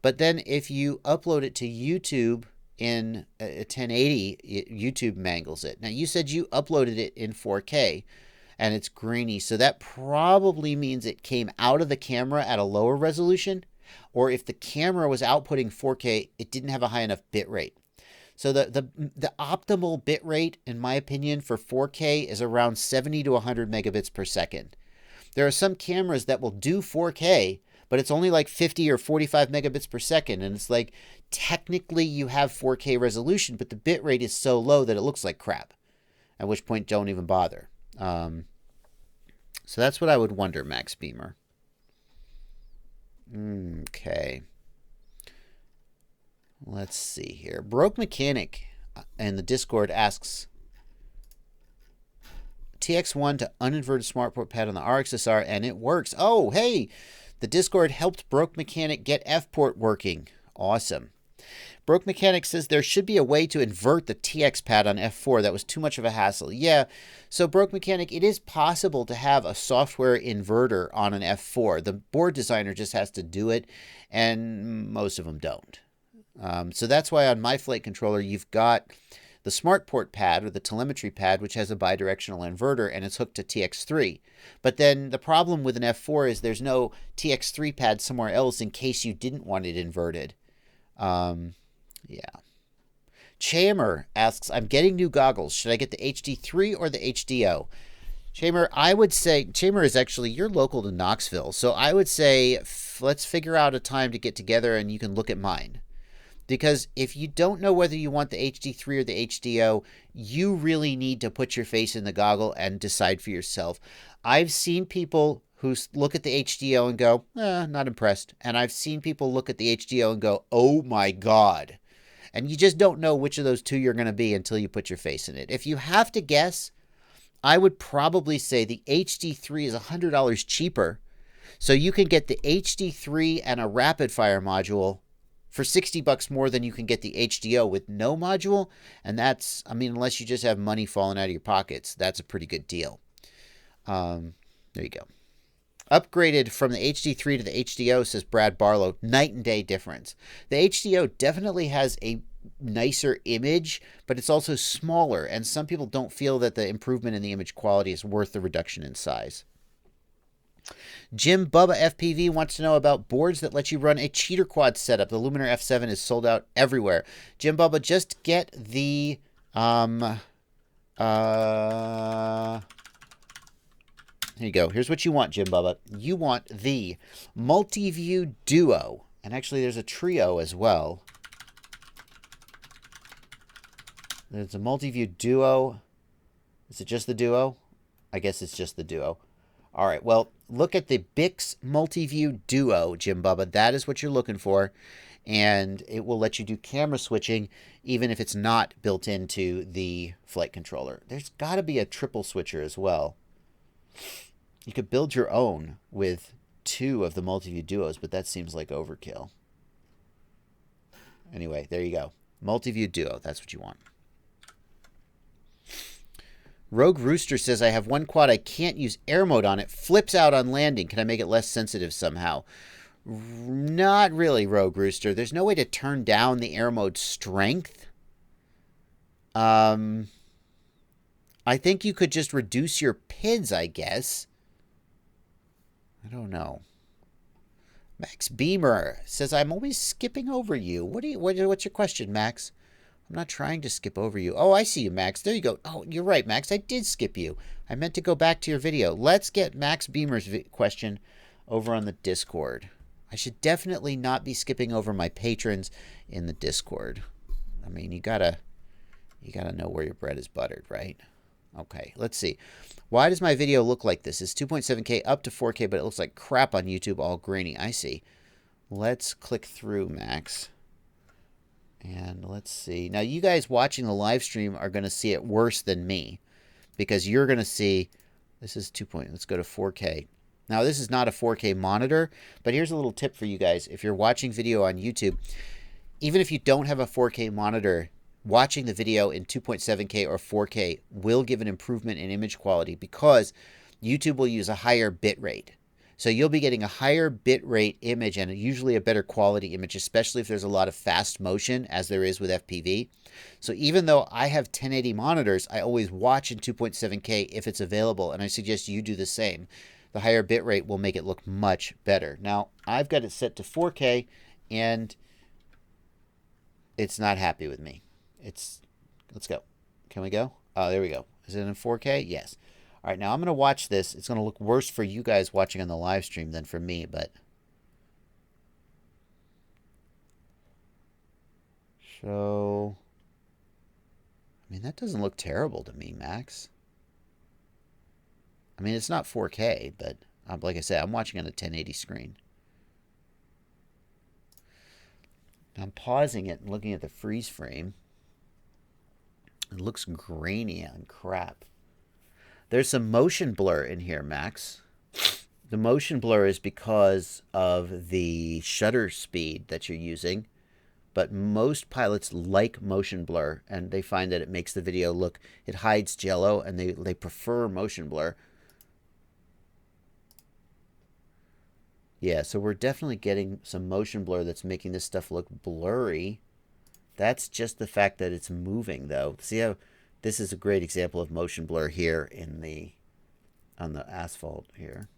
But then if you upload it to YouTube in 1080, YouTube mangles it. Now, you said you uploaded it in 4K and it's grainy, so that probably means it came out of the camera at a lower resolution, or if the camera was outputting 4K, it didn't have a high enough bit rate. So the optimal bit rate, in my opinion, for 4K is around 70 to 100 megabits per second. There are some cameras that will do 4K, but it's only like 50 or 45 megabits per second. And it's like, technically you have 4K resolution, but the bit rate is so low that it looks like crap. At which point, don't even bother. So that's what I would wonder, Max Beamer. Okay. Let's see here. Broke Mechanic in the Discord asks, TX1 to uninverted SmartPort pad on the RXSR, and it works. Oh, hey! The Discord helped Broke Mechanic get F-port working. Awesome. Broke Mechanic says there should be a way to invert the TX pad on F4. That was too much of a hassle. Yeah, so Broke Mechanic, it is possible to have a software inverter on an F4. The board designer just has to do it, and most of them don't. So that's why on my flight controller, you've got the SmartPort pad or the telemetry pad, which has a bidirectional inverter, and it's hooked to TX3. But then the problem with an F4 is there's no TX3 pad somewhere else in case you didn't want it inverted. Yeah. Chamer asks, I'm getting new goggles. Should I get the HD3 or the HDO? Chamer, I would say, Chamer is actually, you're local to Knoxville. So I would say, let's figure out a time to get together and you can look at mine. Because if you don't know whether you want the HD3 or the HDO, you really need to put your face in the goggle and decide for yourself. I've seen people who look at the HDO and go, not impressed. And I've seen people look at the HDO and go, oh my God. And you just don't know which of those two you're going to be until you put your face in it. If you have to guess, I would probably say the HD3 is $100 cheaper. So you can get the HD3 and a rapid fire module for $60 more than you can get the HDO with no module. And that's, I mean, unless you just have money falling out of your pockets, that's a pretty good deal. There you go. Upgraded from the HD3 to the HDO, says Brad Barlow. Night and day difference. The HDO definitely has a nicer image, but it's also smaller. And some people don't feel that the improvement in the image quality is worth the reduction in size. Jim Bubba FPV wants to know about boards that let you run a cheater quad setup. The Luminar F7 is sold out everywhere. Jim Bubba, just get the here you go. Here's what you want, Jim Bubba. You want the Multi-View Duo. And actually, there's a Trio as well. There's a Multi-View Duo. Is it just the Duo? I guess it's just the Duo. All right, well, look at the Bix Multi-View Duo, Jim Bubba. That is what you're looking for. And it will let you do camera switching, even if it's not built into the flight controller. There's got to be a triple switcher as well. You could build your own with 2 of the Multi-View Duos, but that seems like overkill. Anyway, there you go. Multi-View Duo, that's what you want. Rogue Rooster says, I have one quad. I can't use air mode on it. Flips out on landing. Can I make it less sensitive somehow? Not really, Rogue Rooster. There's no way to turn down the air mode strength. I think you could just reduce your PIDs, I guess. I don't know. Max Beamer says, I'm always skipping over you. What's your question, Max? I'm not trying to skip over you. Oh, I see you, Max. There you go. Oh, you're right, Max. I did skip you. I meant to go back to your video. Let's get Max Beamer's question over on the Discord. I should definitely not be skipping over my patrons in the Discord. I mean, you gotta know where your bread is buttered, right? Okay, let's see. Why does my video look like this? It's 2.7K up to 4K, but it looks like crap on YouTube, all grainy. I see. Let's click through, Max. And let's see. Now, you guys watching the live stream are going to see it worse than me. Because you're going to see, this is 2. Let's go to 4K. Now, this is not a 4K monitor, but here's a little tip for you guys. If you're watching video on YouTube, even if you don't have a 4K monitor, watching the video in 2.7K or 4K will give an improvement in image quality because YouTube will use a higher bit rate. So you'll be getting a higher bit rate image and usually a better quality image, especially if there's a lot of fast motion as there is with FPV. So even though I have 1080 monitors, I always watch in 2.7K if it's available, and I suggest you do the same. The higher bit rate will make it look much better. Now, I've got it set to 4K, and it's not happy with me. let's go. Can we go? Oh, there we go. Is it in 4K? Yes. All right, now I'm going to watch this. It's going to look worse for you guys watching on the live stream than for me, but so I mean, that doesn't look terrible to me, Max. I mean, it's not 4K, but like I said, I'm watching on a 1080 screen. I'm pausing it and looking at the freeze frame. It looks grainy and crap. There's some motion blur in here, Max. The motion blur is because of the shutter speed that you're using. But most pilots like motion blur, and they find that it makes the video look, it hides jello, and they prefer motion blur. Yeah, so we're definitely getting some motion blur that's making this stuff look blurry. That's just the fact that it's moving, though. See how this is a great example of motion blur here on the asphalt here.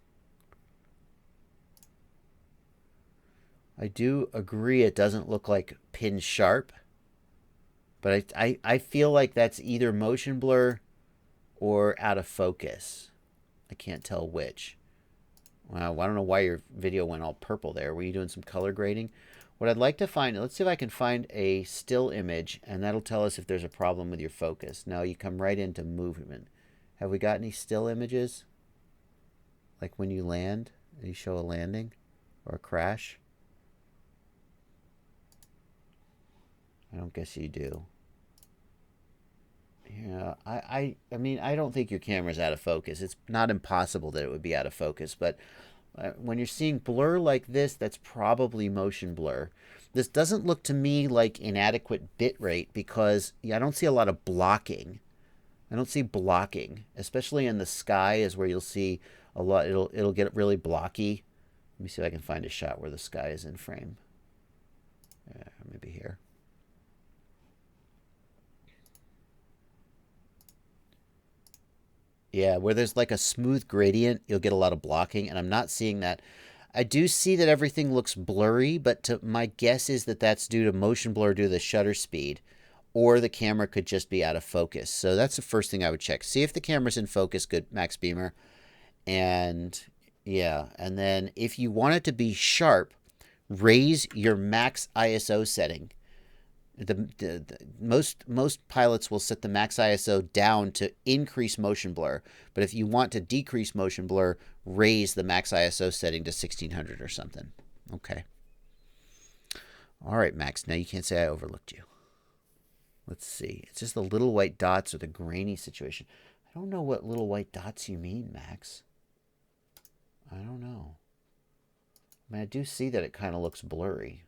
I do agree it doesn't look like pin sharp, but I feel like that's either motion blur or out of focus. I can't tell which. Wow, I don't know why your video went all purple there. Were you doing some color grading? What I'd like to find, let's see if I can find a still image, and that'll tell us if there's a problem with your focus. Now you come right into movement. Have we got any still images? Like when you land, you show a landing or a crash? I don't guess you do. Yeah, I mean, I don't think your camera's out of focus. It's not impossible that it would be out of focus, but when you're seeing blur like this, that's probably motion blur. This doesn't look to me like inadequate bit rate because I don't see a lot of blocking. I don't see blocking, especially in the sky is where you'll see a lot. It'll get really blocky. Let me see if I can find a shot where the sky is in frame. Maybe here. Yeah, where there's like a smooth gradient, you'll get a lot of blocking, and I'm not seeing that. I do see that everything looks blurry, but my guess is that that's due to motion blur due to the shutter speed, or the camera could just be out of focus. So that's the first thing I would check. See if the camera's in focus, good, Max Beamer. And yeah, and then if you want it to be sharp, raise your max ISO setting. Most pilots will set the max ISO down to increase motion blur, but if you want to decrease motion blur, raise the max ISO setting to 1600 or something. Okay. All right, Max. Now you can't say I overlooked you. Let's see. It's just the little white dots or the grainy situation. I don't know what little white dots you mean, Max. I don't know. I mean, I do see that it kind of looks blurry.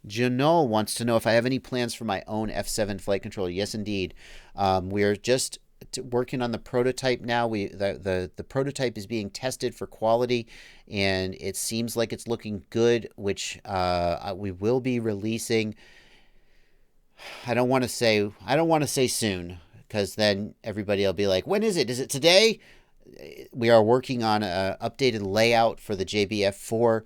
Janelle wants to know if I have any plans for my own F7 flight controller. Yes, indeed. We're just working on the prototype now. The prototype is being tested for quality, and it seems like it's looking good, which we will be releasing. I don't want to say soon, because then everybody will be like, when is it? Is it today? We are working on an updated layout for the JBF4.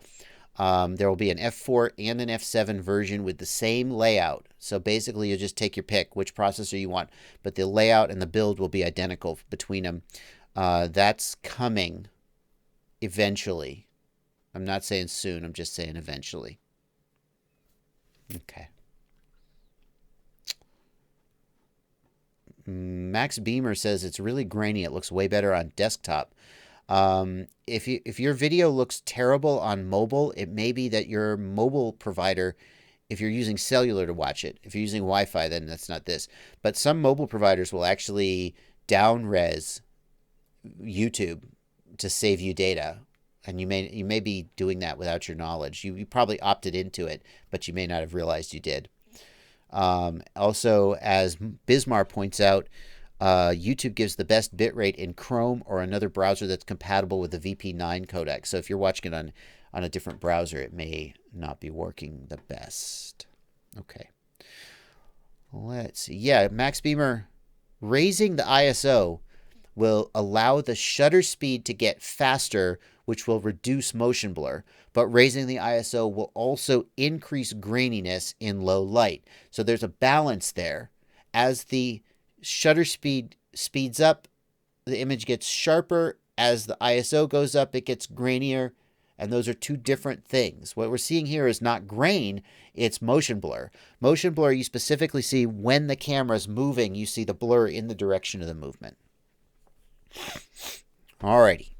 There will be an F4 and an F7 version with the same layout. So basically, you just take your pick, which processor you want, but the layout and the build will be identical between them. That's coming eventually. I'm not saying soon. I'm just saying eventually. Okay. Max Beamer says it's really grainy. It looks way better on desktop. If your video looks terrible on mobile, it may be that your mobile provider, if you're using cellular to watch it, if you're using Wi-Fi, then that's not this. But some mobile providers will actually down-res YouTube to save you data, and you may be doing that without your knowledge. You probably opted into it, but you may not have realized you did. Also, as Bismar points out, YouTube gives the best bitrate in Chrome or another browser that's compatible with the VP9 codec. So if you're watching it on a different browser, it may not be working the best. Okay. Let's see. Yeah, Max Beamer, raising the ISO will allow the shutter speed to get faster, which will reduce motion blur. But raising the ISO will also increase graininess in low light. So there's a balance there. As the shutter speed speeds up, the image gets sharper. As the ISO goes up, it gets grainier. And those are two different things. What we're seeing here is not grain, it's motion blur. Motion blur, you specifically see when the camera's moving, you see the blur in the direction of the movement. Alrighty.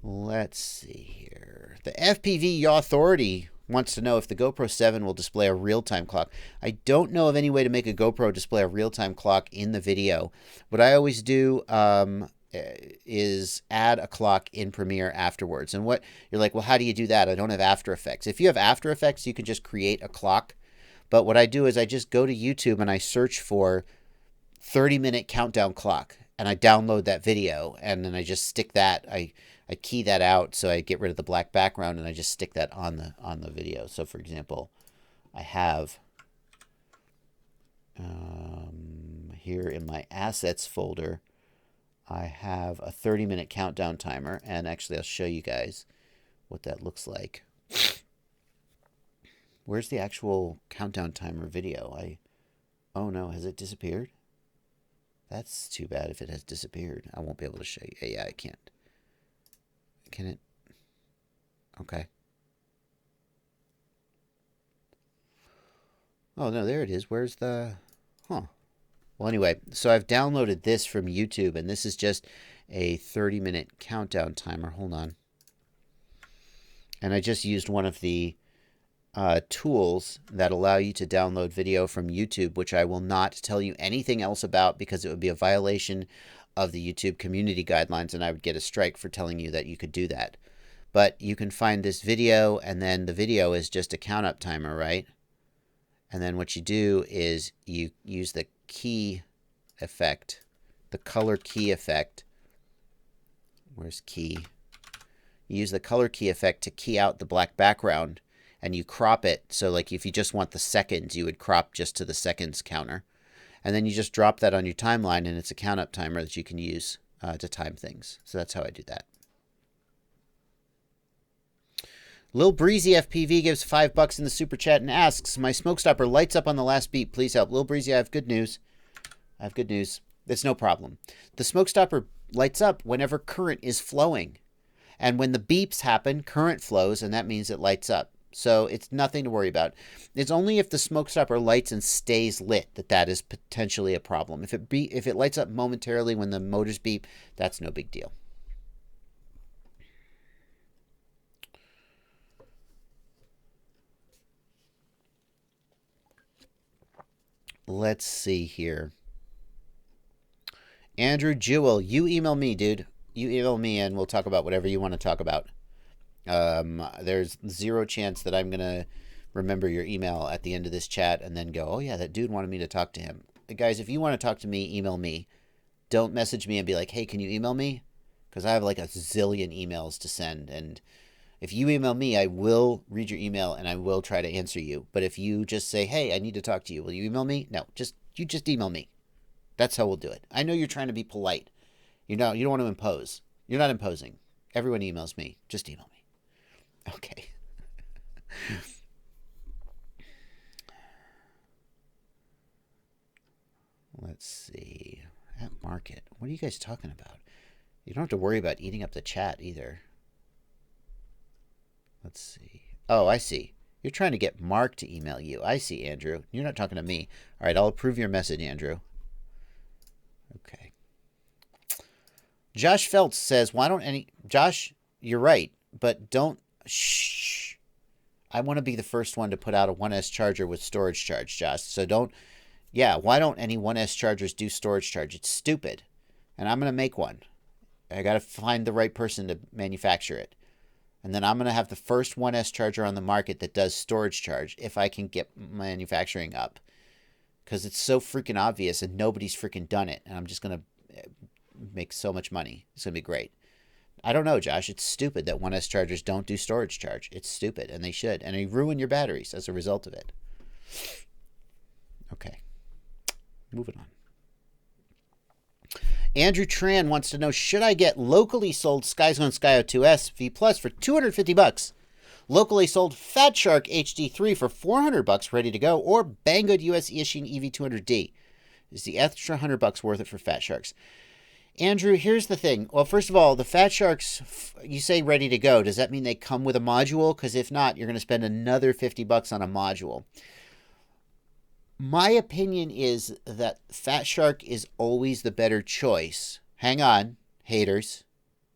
Let's see here. The FPV Authority wants to know if the GoPro 7 will display a real-time clock. I don't know of any way to make a GoPro display a real-time clock in the video. What I always do is add a clock in Premiere afterwards. And what you're like, well, how do you do that? I don't have After Effects. If you have After Effects, you can just create a clock. But what I do is I just go to YouTube and I search for 30-minute countdown clock. And I download that video, and then I just stick that. I key that out, so I get rid of the black background, and I just stick that on the video. So, for example, I have here in my assets folder, I have a 30-minute countdown timer, and actually, I'll show you guys what that looks like. Where's the actual countdown timer video? Oh no, has it disappeared? That's too bad if it has disappeared. I won't be able to show you. Yeah, I can't. Can it? Okay. Oh, no, there it is. Where's the... Huh. Well, anyway, so I've downloaded this from YouTube, and this is just a 30-minute countdown timer. Hold on. And I just used one of the tools that allow you to download video from YouTube, which I will not tell you anything else about because it would be a violation of the YouTube community guidelines, and I would get a strike for telling you that you could do that. But you can find this video, and then the video is just a count-up timer, right? And then what you do is you use the key effect, the color key effect. Where's key? You use the color key effect to key out the black background, and you crop it. So like if you just want the seconds, you would crop just to the seconds counter. And then you just drop that on your timeline, and it's a count-up timer that you can use to time things. So that's how I do that. Lil Breezy FPV gives $5 in the super chat and asks, my smoke stopper lights up on the last beep. Please help. Lil Breezy, I have good news. It's no problem. The smoke stopper lights up whenever current is flowing. And when the beeps happen, current flows, and that means it lights up. So it's nothing to worry about. It's only if the smoke stopper lights and stays lit that is potentially a problem. If it lights up momentarily when the motors beep, that's no big deal. Let's see here. Andrew Jewell, you email me, dude. You email me and we'll talk about whatever you want to talk about. There's zero chance that I'm going to remember your email at the end of this chat and then go, oh yeah, that dude wanted me to talk to him. Guys, if you want to talk to me, email me. Don't message me and be like, hey, can you email me? Because I have like a zillion emails to send. And if you email me, I will read your email and I will try to answer you. But if you just say, hey, I need to talk to you, will you email me? No, you just email me. That's how we'll do it. I know you're trying to be polite. You don't want to impose. You're not imposing. Everyone emails me. Just email me. Okay. Let's see. At market. What are you guys talking about? You don't have to worry about eating up the chat either. Let's see. Oh, I see. You're trying to get Mark to email you. I see, Andrew. You're not talking to me. All right, I'll approve your message, Andrew. Okay. Josh Feltz says, why don't any... Josh, you're right, but don't... Shh. I want to be the first one to put out a 1S charger with storage charge, Josh. So don't... Yeah, why don't any 1S chargers do storage charge? It's stupid. And I'm going to make one. I got to find the right person to manufacture it. And then I'm going to have the first 1S charger on the market that does storage charge if I can get manufacturing up. Because it's so freaking obvious and nobody's freaking done it. And I'm just going to make so much money. It's going to be great. I don't know, Josh. It's stupid that 1S chargers don't do storage charge. It's stupid, and they should. And they ruin your batteries as a result of it. Okay. Moving on. Andrew Tran wants to know, should I get locally sold SkyZone Skyo 2S V Plus for $250? Locally sold Fat Shark HD3 for $400 ready to go, or Banggood US Ishin EV200D? Is the extra $100 worth it for Fat Sharks? Andrew, here's the thing. Well, first of all, the Fat Sharks, you say ready to go. Does that mean they come with a module? Because if not, you're going to spend another $50 on a module. My opinion is that Fat Shark is always the better choice. Hang on, haters.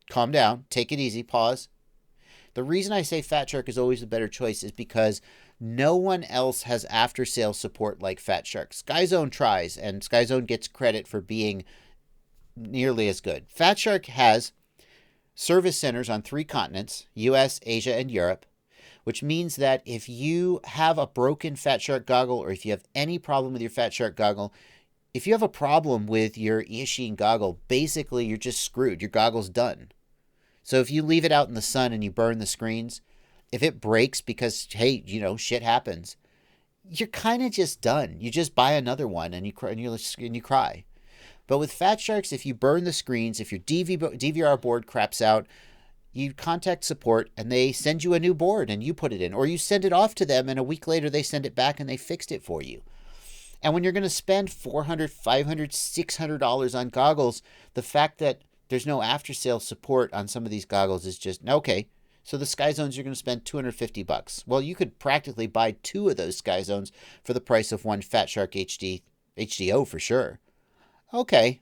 Calm down. Take it easy. Pause. The reason I say Fat Shark is always the better choice is because no one else has after-sale support like Fat Shark. SkyZone tries, and SkyZone gets credit for being nearly as good. Fat Shark has service centers on 3 continents, US, Asia, and Europe, which means that if you have a broken Fat Shark goggle, or if you have any problem with your Fat Shark goggle, if you have a problem with your Ishin goggle, basically you're just screwed. Your goggle's done. So if you leave it out in the sun and you burn the screens, if it breaks because, hey, you know, shit happens, you're kind of just done. You just buy another one and you cry. But with Fat Sharks, if you burn the screens, if your DVR board craps out, you contact support and they send you a new board and you put it in. Or you send it off to them and a week later they send it back and they fixed it for you. And when you're going to spend $400, $500, $600 on goggles, the fact that there's no after-sale support on some of these goggles is just, okay, so the SkyZones you're going to spend $250. Well, you could practically buy 2 of those SkyZones for the price of one Fat Shark HDO for sure. Okay,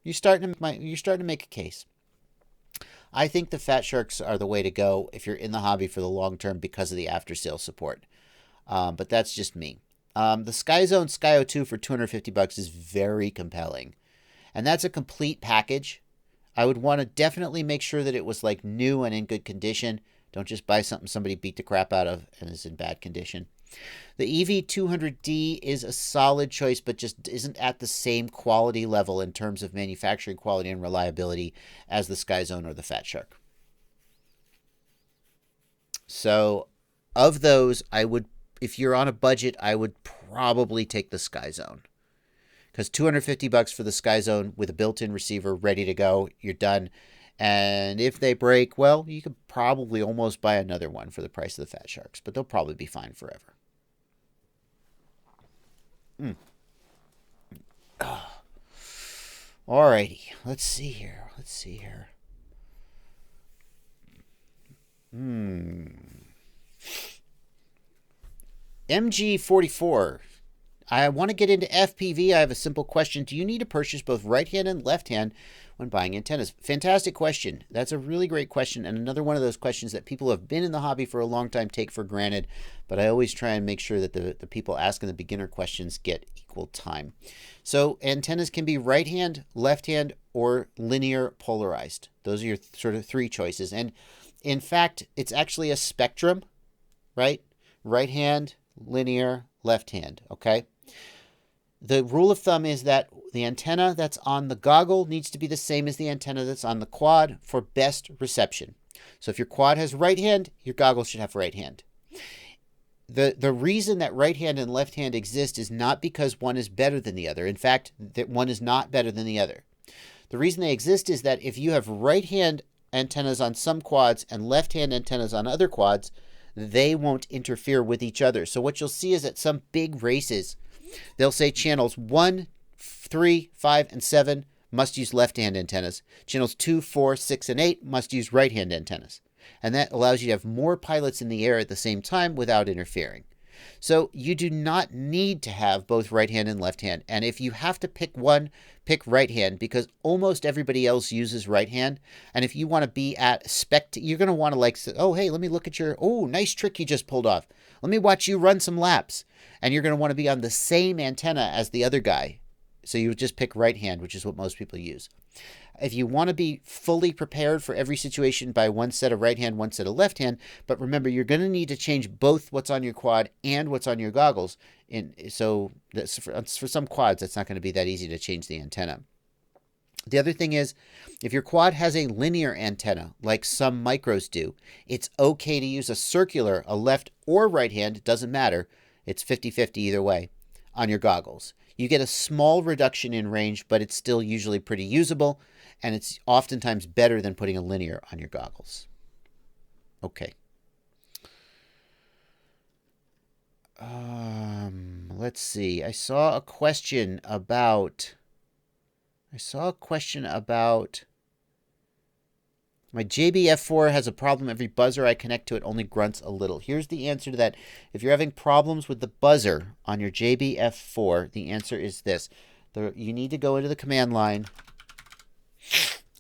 you're starting to make a case. I think the Fat Sharks are the way to go if you're in the hobby for the long term because of the after-sale support. But that's just me. The SkyZone Skyo 2 for $250 is very compelling. And that's a complete package. I would want to definitely make sure that it was like new and in good condition. Don't just buy something somebody beat the crap out of and is in bad condition. The EV200D is a solid choice, but just isn't at the same quality level in terms of manufacturing quality and reliability as the SkyZone or the Fat Shark. So of those, I would, if you're on a budget, I would probably take the SkyZone. Because $250 for the SkyZone with a built-in receiver ready to go, you're done. And if they break, well, you could probably almost buy another one for the price of the Fat Sharks, but they'll probably be fine forever. Alrighty, let's see here. MG44. I want to get into FPV. I have a simple question. Do you need to purchase both right hand and left hand when buying antennas? Fantastic question. That's a really great question, and another one of those questions that people who have been in the hobby for a long time take for granted, but I always try and make sure that the people asking the beginner questions get equal time. So antennas can be right hand, left hand, or linear polarized. Those are your sort of 3 choices. And in fact, it's actually a spectrum, right? Right hand, linear, left hand, okay? The rule of thumb is that the antenna that's on the goggle needs to be the same as the antenna that's on the quad for best reception. So if your quad has right hand, your goggle should have right hand. The reason that right hand and left hand exist is not because one is better than the other. In fact, that one is not better than the other. The reason they exist is that if you have right hand antennas on some quads and left hand antennas on other quads, they won't interfere with each other. So what you'll see is at some big races, they'll say channels 1, 3, 5, and 7 must use left-hand antennas. Channels 2, 4, 6, and 8 must use right-hand antennas. And that allows you to have more pilots in the air at the same time without interfering. So you do not need to have both right hand and left hand. And if you have to pick one, pick right hand, because almost everybody else uses right hand. And if you want to be at you're going to want to like, oh, hey, let me look at your, oh, nice trick you just pulled off. Let me watch you run some laps. And you're going to want to be on the same antenna as the other guy. So you would just pick right hand, which is what most people use. If you want to be fully prepared for every situation, by one set of right hand, one set of left hand. But remember, you're going to need to change both what's on your quad and what's on your goggles. So that's for some quads, that's not going to be that easy to change the antenna. The other thing is, if your quad has a linear antenna, like some micros do, it's okay to use a circular, a left or right hand, it doesn't matter. It's 50-50 either way on your goggles. You get a small reduction in range, but it's still usually pretty usable, and it's oftentimes better than putting a linear on your goggles. Okay. Let's see. I saw a question about my JBF4 has a problem. Every buzzer I connect to it only grunts a little. Here's the answer to that. If you're having problems with the buzzer on your JBF4, the answer is this. You need to go into the command line,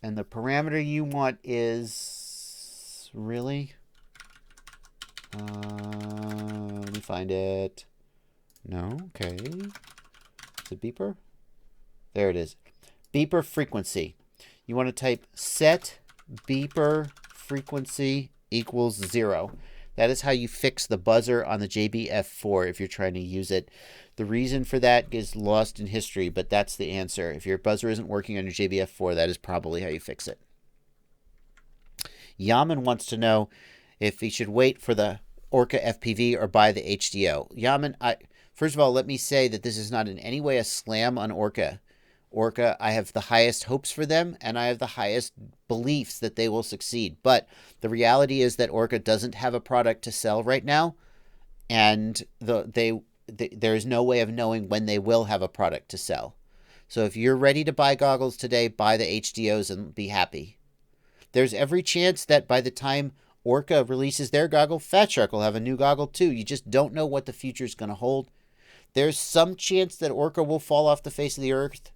and the parameter you want is... Really? Let me find it. No? Okay. Is it beeper? There it is. Beeper frequency. You want to type set beeper frequency equals 0. That is how you fix the buzzer on the JBF4 if you're trying to use it. The reason for that is lost in history, but that's the answer. If your buzzer isn't working on your JBF4, that is probably how you fix it. Yaman wants to know if he should wait for the Orca FPV or buy the HDO. Yaman, first of all, let me say that this is not in any way a slam on Orca. Orca, I have the highest hopes for them, and I have the highest beliefs that they will succeed. But the reality is that Orca doesn't have a product to sell right now, and there is no way of knowing when they will have a product to sell. So if you're ready to buy goggles today, buy the HDOs and be happy. There's every chance that by the time Orca releases their goggle, Fat Shark will have a new goggle too. You just don't know what the future is going to hold. There's some chance that Orca will fall off the face of the earth.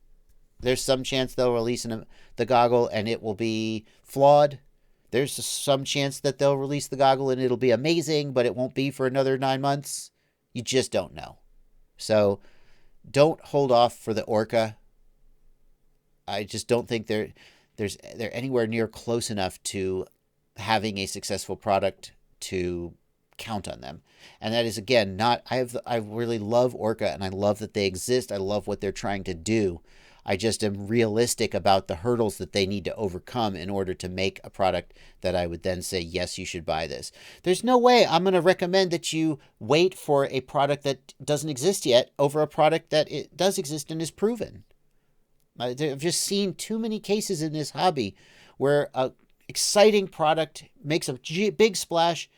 There's some chance they'll release the goggle and it will be flawed. There's some chance that they'll release the goggle and it'll be amazing, but it won't be for another 9 months. You just don't know. So don't hold off for the Orca. I just don't think they're anywhere near close enough to having a successful product to count on them. And that is, again, not, I really love Orca and I love that they exist. I love what they're trying to do. I just am realistic about the hurdles that they need to overcome in order to make a product that I would then say, yes, you should buy this. There's no way I'm going to recommend that you wait for a product that doesn't exist yet over a product that it does exist and is proven. I've just seen too many cases in this hobby where a exciting product makes a big splash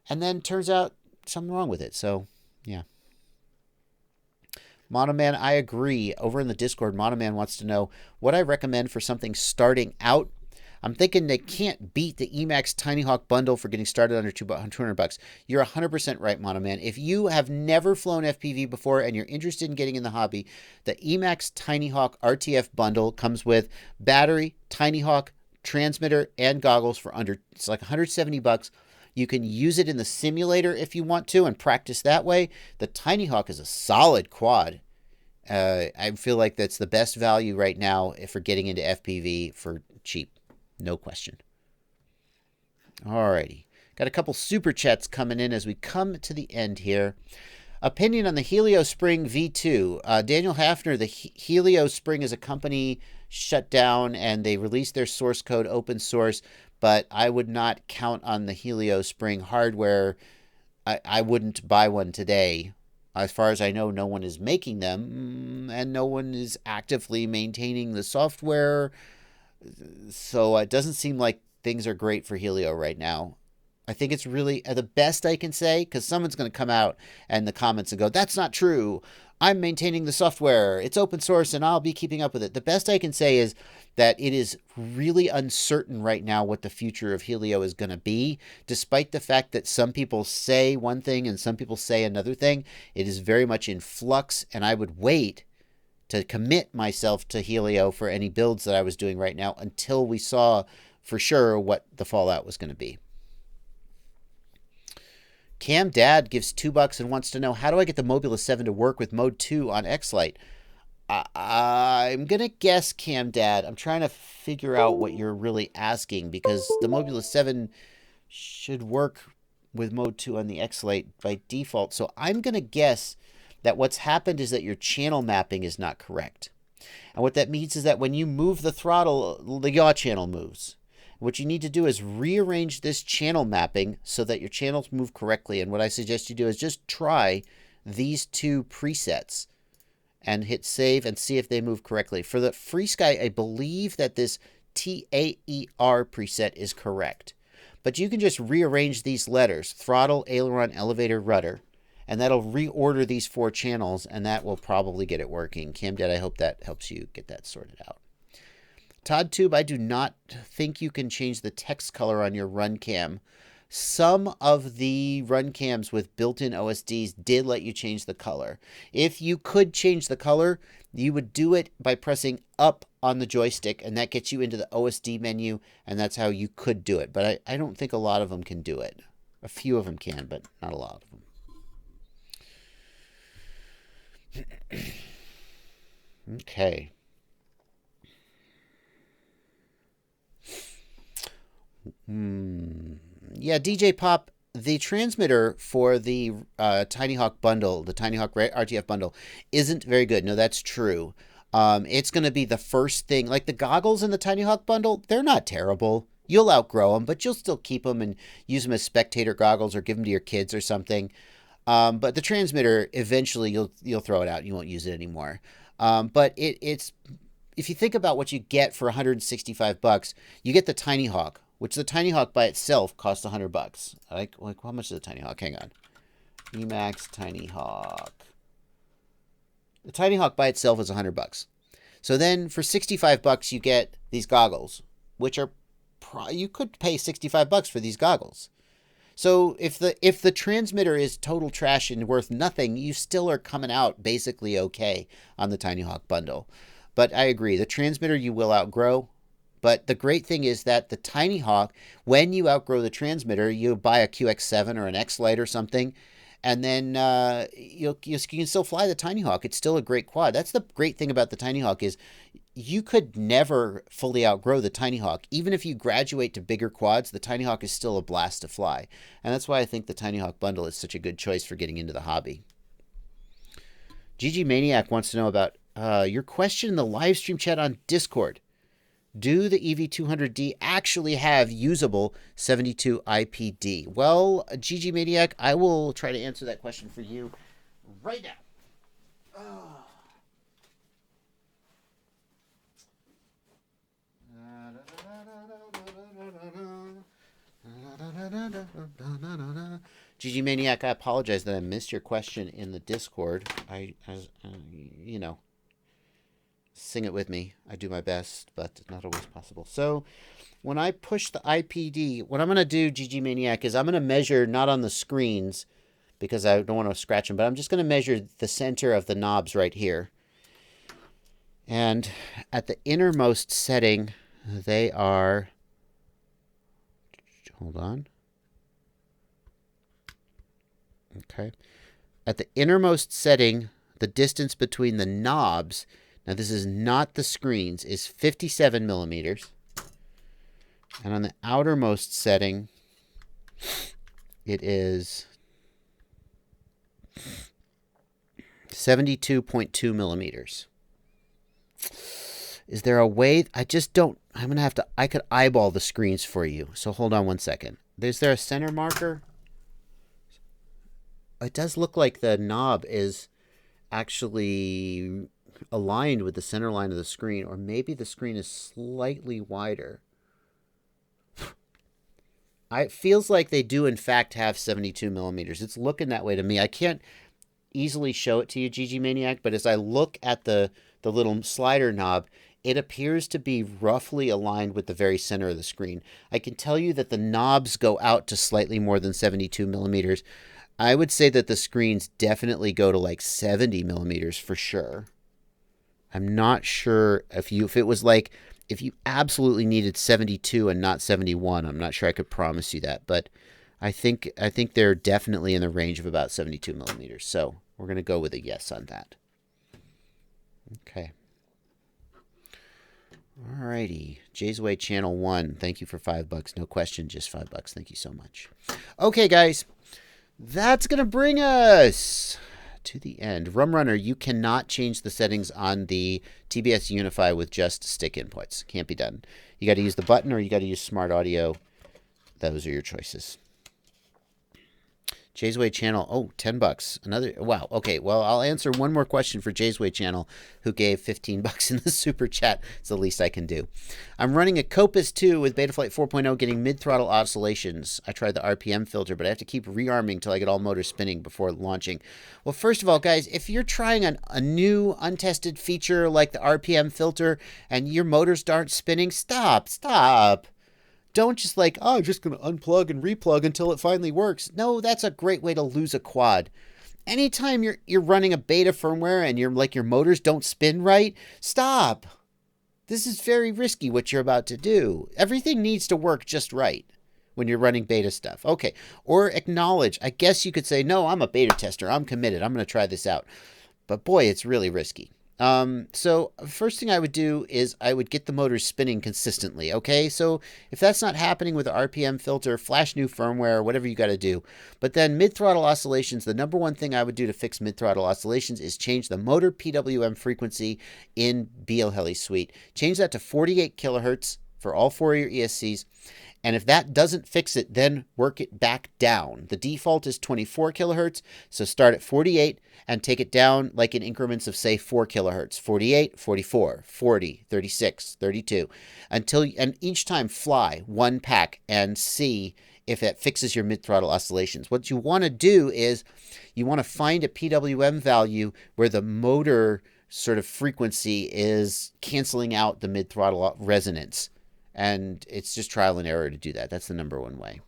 and then turns out something wrong with it. So, yeah. Monoman, I agree. Over in the Discord, Monoman wants to know what I recommend for something starting out. I'm thinking they can't beat the Emax Tiny Hawk bundle for getting started under $200. You're 100% right, Monoman. If you have never flown FPV before and you're interested in getting in the hobby, the Emax Tiny Hawk RTF bundle comes with battery, Tiny Hawk, transmitter, and goggles for it's like $170. You can use it in the simulator if you want to and practice that way. The Tiny Hawk is a solid quad. I feel like that's the best value right now for getting into FPV for cheap. No question. Alrighty. Got a couple super chats coming in as we come to the end here. Opinion on the Helio Spring V2. Daniel Hafner, the Helio Spring is a company shut down and they released their source code open source, but I would not count on the Helio Spring hardware. I wouldn't buy one today. As far as I know, no one is making them and no one is actively maintaining the software. So it doesn't seem like things are great for Helio right now. I think it's really the best I can say, because someone's going to come out in the comments and go, that's not true. I'm maintaining the software. It's open source and I'll be keeping up with it. The best I can say is that it is really uncertain right now what the future of Helio is going to be. Despite the fact that some people say one thing and some people say another thing, it is very much in flux, and I would wait to commit myself to Helio for any builds that I was doing right now until we saw for sure what the fallout was going to be. Cam Dad gives $2 and wants to know, how do I get the Mobula 7 to work with Mode 2 on X-Lite? I'm going to guess, Cam Dad. I'm trying to figure out what you're really asking, because the Mobula 7 should work with Mode 2 on the X-Lite by default. So I'm going to guess that what's happened is that your channel mapping is not correct. And what that means is that when you move the throttle, the yaw channel moves. What you need to do is rearrange this channel mapping so that your channels move correctly. And what I suggest you do is just try these two presets and hit save and see if they move correctly. For the FrSky, I believe that this TAER preset is correct. But you can just rearrange these letters, throttle, aileron, elevator, rudder, and that'll reorder these 4 channels, and that will probably get it working. CamDead, I hope that helps you get that sorted out. ToddTube, I do not think you can change the text color on your run cam. Some of the run cams with built-in OSDs did let you change the color. If you could change the color, you would do it by pressing up on the joystick, and that gets you into the OSD menu, and that's how you could do it. But I don't think a lot of them can do it. A few of them can, but not a lot of them. Okay. Yeah, DJ Pop, the transmitter for the Tiny Hawk bundle, the Tiny Hawk RTF bundle, isn't very good. No, that's true. It's going to be the first thing. Like the goggles in the Tiny Hawk bundle, they're not terrible. You'll outgrow them, but you'll still keep them and use them as spectator goggles or give them to your kids or something. But the transmitter, eventually you'll throw it out. You won't use it anymore. But it's if you think about what you get for $165, you get the Tiny Hawk, which the Tiny Hawk by itself costs $100. Like how much is the Tiny Hawk? Hang on. Emax Tiny Hawk. The Tiny Hawk by itself is $100. So then for $65 you get these goggles, which are you could pay $65 for these goggles. So if the transmitter is total trash and worth nothing, you still are coming out basically okay on the Tiny Hawk bundle. But I agree, the transmitter you will outgrow. But the great thing is that the Tiny Hawk, when you outgrow the transmitter, you buy a QX7 or an X-Lite or something, and then you can still fly the Tiny Hawk. It's still a great quad. That's the great thing about the Tiny Hawk is you could never fully outgrow the Tiny Hawk. Even if you graduate to bigger quads, the Tiny Hawk is still a blast to fly. And that's why I think the Tiny Hawk bundle is such a good choice for getting into the hobby. GG Maniac wants to know about your question in the live stream chat on Discord. Do the EV200D actually have usable 72 IPD? Well, GG Maniac, I will try to answer that question for you right now. GG Maniac, I apologize that I missed your question in the Discord. You know, sing it with me. I do my best, but not always possible. So when I push the IPD, what I'm going to do, GG Maniac, is I'm going to measure not on the screens because I don't want to scratch them, but I'm just going to measure the center of the knobs right here. And at the innermost setting, they are, hold on. Okay. At the innermost setting, the distance between the knobs, now this is not the screens, is 57 millimeters. And on the outermost setting, it is 72.2 millimeters. Is there a way? I just don't. I'm going to have to. I could eyeball the screens for you. So hold on one second. Is there a center marker? It does look like the knob is actually aligned with the center line of the screen. Or maybe the screen is slightly wider. It feels like they do, in fact, have 72 millimeters. It's looking that way to me. I can't easily show it to you, GG Maniac, but as I look at the little slider knob, it appears to be roughly aligned with the very center of the screen. I can tell you that the knobs go out to slightly more than 72 millimeters. I would say that the screens definitely go to like 70 millimeters for sure. I'm not sure if it was like, if you absolutely needed 72 and not 71, I'm not sure I could promise you that, but I think they're definitely in the range of about 72 millimeters. So we're going to go with a yes on that. Okay. Alrighty. Jay's Way Channel 1. Thank you for $5. No question, just $5. Thank you so much. Okay, guys. That's going to bring us to the end. Rum Runner, you cannot change the settings on the TBS Unify with just stick inputs. Can't be done. You got to use the button or you got to use smart audio. Those are your choices. Jay's Way Channel. Oh, $10. Another. Wow. Okay. Well, I'll answer one more question for Jay's Way Channel, who gave $15 in the super chat. It's the least I can do. I'm running a Copus 2 with Betaflight 4.0, getting mid-throttle oscillations. I tried the RPM filter, but I have to keep rearming till I get all motors spinning before launching. Well, first of all, guys, if you're trying a new untested feature like the RPM filter and your motors aren't spinning, stop. Don't just like, oh, I'm just going to unplug and replug until it finally works. No, that's a great way to lose a quad. Anytime you're running a beta firmware and your motors don't spin right, stop. This is very risky what you're about to do. Everything needs to work just right when you're running beta stuff. Okay, or acknowledge. I guess you could say, no, I'm a beta tester. I'm committed. I'm going to try this out. But boy, it's really risky. So first thing I would do is I would get the motors spinning consistently. Okay. So if that's not happening with the RPM filter, flash new firmware, whatever you got to do. But then mid-throttle oscillations, the number one thing I would do to fix mid-throttle oscillations is change the motor PWM frequency in BLHeli Suite. Change that to 48 kilohertz for all 4 of your ESCs. And if that doesn't fix it, then work it back down. The default is 24 kilohertz. So start at 48 and take it down like in increments of, say, 4 kilohertz. 48, 44, 40, 36, 32. And each time fly one pack and see if it fixes your mid-throttle oscillations. What you want to do is you want to find a PWM value where the motor sort of frequency is canceling out the mid-throttle resonance. And it's just trial and error to do that. That's the number one way.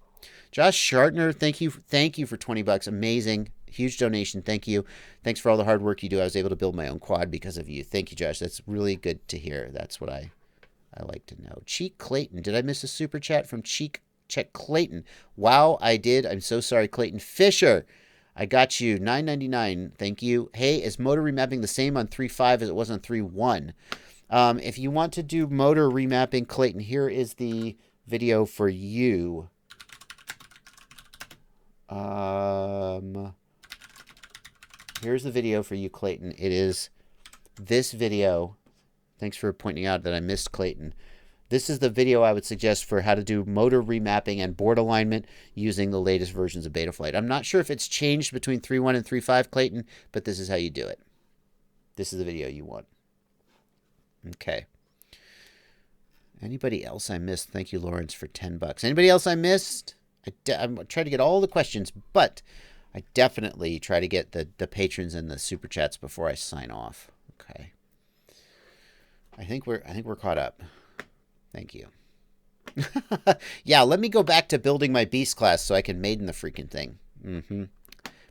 Josh Shartner, thank you for $20. Amazing. Huge donation. Thank you. Thanks for all the hard work you do. I was able to build my own quad because of you. Thank you, Josh. That's really good to hear. That's what I like to know. Cheek Clayton. Did I miss a super chat from Cheek Clayton? Wow, I did. I'm so sorry, Clayton. Fisher, I got you. $9.99. Thank you. Hey, is motor remapping the same on 3.5 as it was on 3.1? If you want to do motor remapping, Clayton, here is the video for you. Here's the video for you, Clayton. It is this video. Thanks for pointing out that I missed Clayton. This is the video I would suggest for how to do motor remapping and board alignment using the latest versions of Betaflight. I'm not sure if it's changed between 3.1 and 3.5, Clayton, but this is how you do it. This is the video you want. Okay. Anybody else I missed? Thank you, Lawrence, for $10. Anybody else I missed? I'm trying to get all the questions, but I definitely try to get the patrons and the super chats before I sign off. Okay. I think we're caught up. Thank you. Yeah, let me go back to building my beast class so I can maiden the freaking thing.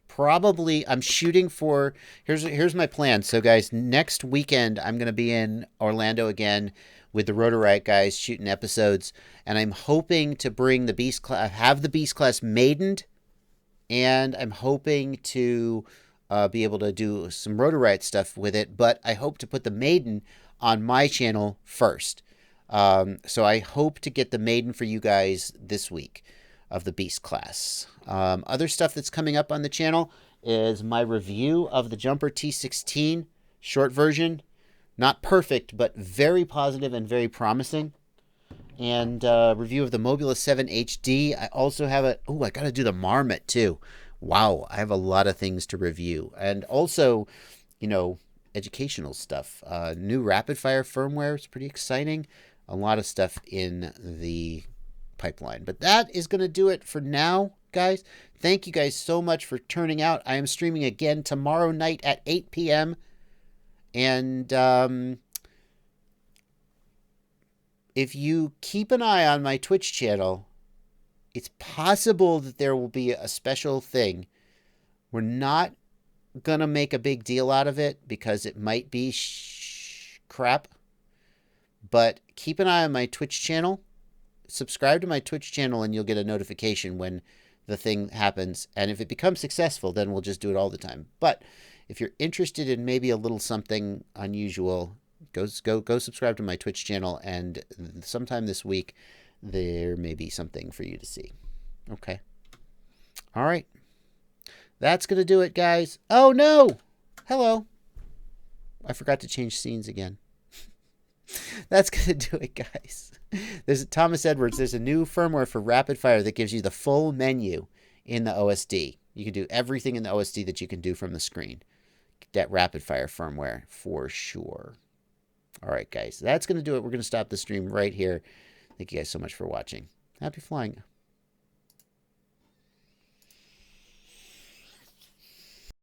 Probably I'm shooting for, here's my plan. So guys, next weekend I'm going to be in Orlando again with the Rotorite guys shooting episodes, and I'm hoping to bring the beast class, have the beast class maidened, and I'm hoping to be able to do some Rotorite stuff with it, but I hope to put the maiden on my channel first. So I hope to get the maiden for you guys this week of the beast class. Other stuff that's coming up on the channel is my review of the Jumper T16 short version. Not perfect, but very positive and very promising. And review of the Mobula 7 HD. I also have I got to do the Marmot too. Wow, I have a lot of things to review. And also, educational stuff. New rapid fire firmware is pretty exciting. A lot of stuff in the pipeline. But that is going to do it for now, guys. Thank you guys so much for turning out. I am streaming again tomorrow night at 8 p.m. And if you keep an eye on my Twitch channel, it's possible that there will be a special thing. We're not going to make a big deal out of it because it might be crap. But keep an eye on my Twitch channel. Subscribe to my Twitch channel and you'll get a notification when the thing happens. And if it becomes successful, then we'll just do it all the time. But if you're interested in maybe a little something unusual, go subscribe to my Twitch channel, and sometime this week there may be something for you to see. Okay. All right. That's going to do it, guys. Oh, no. Hello. I forgot to change scenes again. That's going to do it, guys. There's Thomas Edwards. There's a new firmware for Rapid Fire that gives you the full menu in the OSD. You can do everything in the OSD that you can do from the screen. That rapid fire firmware for sure. All right, guys, that's going to do it. We're going to stop the stream right here. Thank you guys so much for watching. Happy flying.